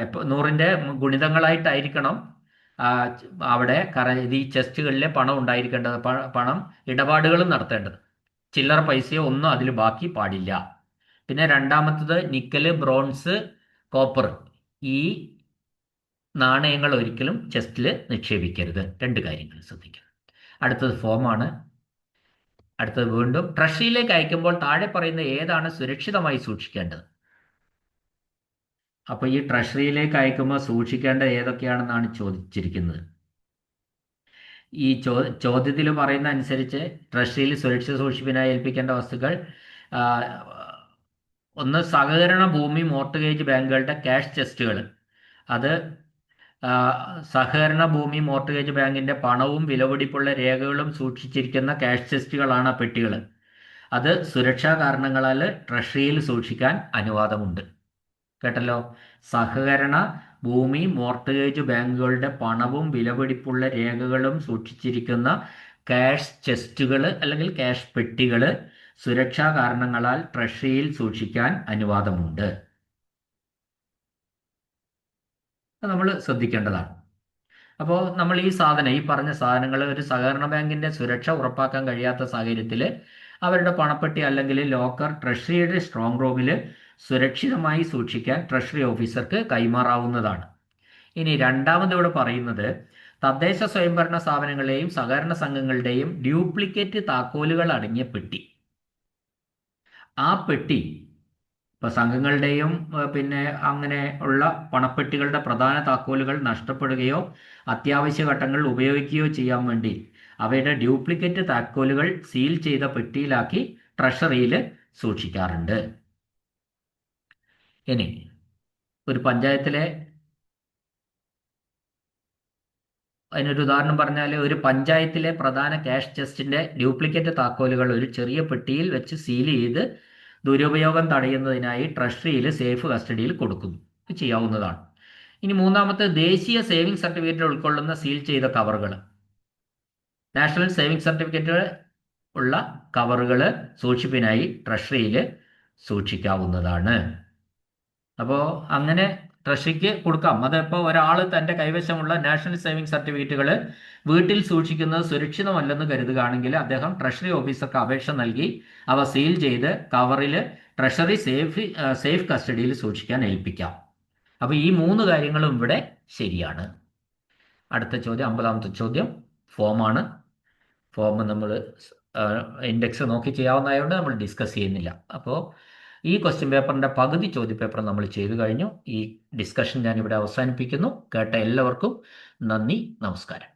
ഇപ്പോൾ 100ന്റെ ഗുണിതങ്ങളായിട്ടായിരിക്കണം അവിടെ ഈ ചെസ്റ്റുകളിലെ പണം ഉണ്ടായിരിക്കേണ്ടത്. പണം ഇടപാടുകളും നടത്തേണ്ടത്. ചില്ലറ പൈസയോ ഒന്നും അതിൽ ബാക്കി പാടില്ല. പിന്നെ രണ്ടാമത്തത്, നിക്കല്, ബ്രോൺസ്, കോപ്പർ ഈ നാണയങ്ങൾ ഒരിക്കലും ചെസ്റ്റിൽ നിക്ഷേപിക്കരുത്. 2 കാര്യങ്ങൾ ശ്രദ്ധിക്കണം. അടുത്തത് ഫോമാണ്. അടുത്തത് വീണ്ടും ട്രഷറിയിലേക്ക് അയക്കുമ്പോൾ താഴെ പറയുന്ന ഏതാണ് സുരക്ഷിതമായി സൂക്ഷിക്കേണ്ടത്? അപ്പോൾ ഈ ട്രഷറിയിലേക്ക് അയക്കുമ്പോൾ സൂക്ഷിക്കേണ്ട ഏതൊക്കെയാണെന്നാണ് ചോദിച്ചിരിക്കുന്നത്. ഈ ചോദ്യത്തിൽ പറയുന്ന അനുസരിച്ച് ട്രഷറിയിൽ സുരക്ഷിത സൂക്ഷിപ്പിനായി ഏൽപ്പിക്കേണ്ട വസ്തുക്കൾ ആ, ഒന്ന് സഹകരണ ഭൂമി മോർട്ട്ഗേജ് ബാങ്കുകളുടെ ക്യാഷ് ചെസ്റ്റുകൾ. അത് ആ, സഹകരണ ഭൂമി മോർട്ട്ഗേജ് ബാങ്കിന്റെ പണവും വിലപിടിപ്പുള്ള രേഖകളും സൂക്ഷിച്ചിരിക്കുന്ന ക്യാഷ് ചെസ്റ്റുകളാണ് ആ പെട്ടികൾ. അത് സുരക്ഷാ കാരണങ്ങളാൽ ട്രഷറിയിൽ സൂക്ഷിക്കാൻ അനുവാദമുണ്ട്. കേട്ടല്ലോ. സഹകരണ ഭൂമി മോർട്ട്ഗേജ് ബാങ്കുകളുടെ പണവും വിലപിടിപ്പുള്ള രേഖകളും സൂക്ഷിച്ചിരിക്കുന്ന ക്യാഷ് ചെസ്റ്റുകൾ അല്ലെങ്കിൽ ക്യാഷ് പെട്ടികൾ സുരക്ഷാ കാരണങ്ങളാൽ ട്രഷറിയിൽ സൂക്ഷിക്കാൻ അനുവാദമുണ്ട്. അത് നമ്മൾ ശ്രദ്ധിക്കേണ്ടതാണ്. അപ്പോൾ നമ്മൾ ഈ പറഞ്ഞ സാധനങ്ങൾ ഒരു സഹകരണ ബാങ്കിന്റെ സുരക്ഷ ഉറപ്പാക്കാൻ കഴിയാത്ത സാഹചര്യത്തിൽ അവരുടെ പണപ്പെട്ടി അല്ലെങ്കിൽ ലോക്കർ ട്രഷറിയുടെ സ്ട്രോങ് റൂമിൽ സുരക്ഷിതമായി സൂക്ഷിക്കാൻ ട്രഷറി ഓഫീസർക്ക് കൈമാറാവുന്നതാണ്. ഇനി രണ്ടാമത് ഇവിടെ പറയുന്നത് തദ്ദേശ സ്വയംഭരണ സ്ഥാപനങ്ങളുടെയും സഹകരണ സംഘങ്ങളുടെയും ഡ്യൂപ്ലിക്കേറ്റ് താക്കോലുകൾ അടങ്ങിയ പെട്ടി. ആ പെട്ടി ഇപ്പോൾ സംഘങ്ങളുടെയും പിന്നെ അങ്ങനെ ഉള്ള പണപ്പെട്ടികളുടെ പ്രധാന താക്കോലുകൾ നഷ്ടപ്പെടുകയോ അത്യാവശ്യ ഘട്ടങ്ങളിൽ ഉപയോഗിക്കുകയോ ചെയ്യാൻ വേണ്ടി അവയുടെ ഡ്യൂപ്ലിക്കേറ്റ് താക്കോലുകൾ സീൽ ചെയ്ത പെട്ടിയിലാക്കി ട്രഷറിയിൽ സൂക്ഷിക്കാറുണ്ട്. ഇനി ഒരു പഞ്ചായത്തിലെ അതിനൊരു ഉദാഹരണം പറഞ്ഞാൽ ഒരു പഞ്ചായത്തിലെ പ്രധാന ക്യാഷ് ചെസ്റ്റിന്റെ ഡ്യൂപ്ലിക്കേറ്റ് താക്കോലുകൾ ഒരു ചെറിയ പെട്ടിയിൽ വെച്ച് സീൽ ചെയ്ത് ദുരുപയോഗം തടയുന്നതിനായി ട്രഷറിയിൽ സേഫ് കസ്റ്റഡിയിൽ കൊടുക്കുന്നു. ഇത് ചെയ്യാവുന്നതാണ്. ഇനി മൂന്നാമത്തെ ദേശീയ സേവിംഗ് സർട്ടിഫിക്കറ്റ് ഉൾക്കൊള്ളുന്ന സീൽ ചെയ്ത കവറുകൾ. നാഷണൽ സേവിംഗ് സർട്ടിഫിക്കറ്റ് ഉള്ള കവറുകൾ സൂക്ഷിപ്പിനായി ട്രഷറിയിൽ സൂക്ഷിക്കാവുന്നതാണ്. അപ്പോൾ അങ്ങനെ ട്രഷറിക്ക് കൊടുക്കാം. അതിപ്പോൾ ഒരാൾ തൻ്റെ കൈവശമുള്ള നാഷണൽ സേവിംഗ് സർട്ടിഫിക്കറ്റുകൾ വീട്ടിൽ സൂക്ഷിക്കുന്നത് സുരക്ഷിതമല്ലെന്ന് കരുതുകയാണെങ്കിൽ അദ്ദേഹം ട്രഷറി ഓഫീസർക്ക് അപേക്ഷ നൽകി അവ സീൽ ചെയ്ത് കവറിൽ ട്രഷറി സേഫ് കസ്റ്റഡിയിൽ സൂക്ഷിക്കാൻ ഏൽപ്പിക്കാം. അപ്പോൾ ഈ 3 കാര്യങ്ങളും ഇവിടെ ശരിയാണ്. അടുത്ത ചോദ്യം 50ാമത്തെ ചോദ്യം ഫോമാണ്. ഫോം നമ്മൾ ഇൻഡെക്സ് നോക്കി ചെയ്യാവുന്നതായതുകൊണ്ട് നമ്മൾ ഡിസ്കസ് ചെയ്യുന്നില്ല. അപ്പോൾ ഈ ക്വസ്റ്റ്യൻ പേപ്പറിൻ്റെ പകുതി ചോദ്യപേപ്പർ നമ്മൾ ചെയ്തു കഴിഞ്ഞു. ഈ ഡിസ്കഷൻ ഞാനിവിടെ അവസാനിപ്പിക്കുന്നു. കേട്ട എല്ലാവർക്കും നന്ദി, നമസ്കാരം.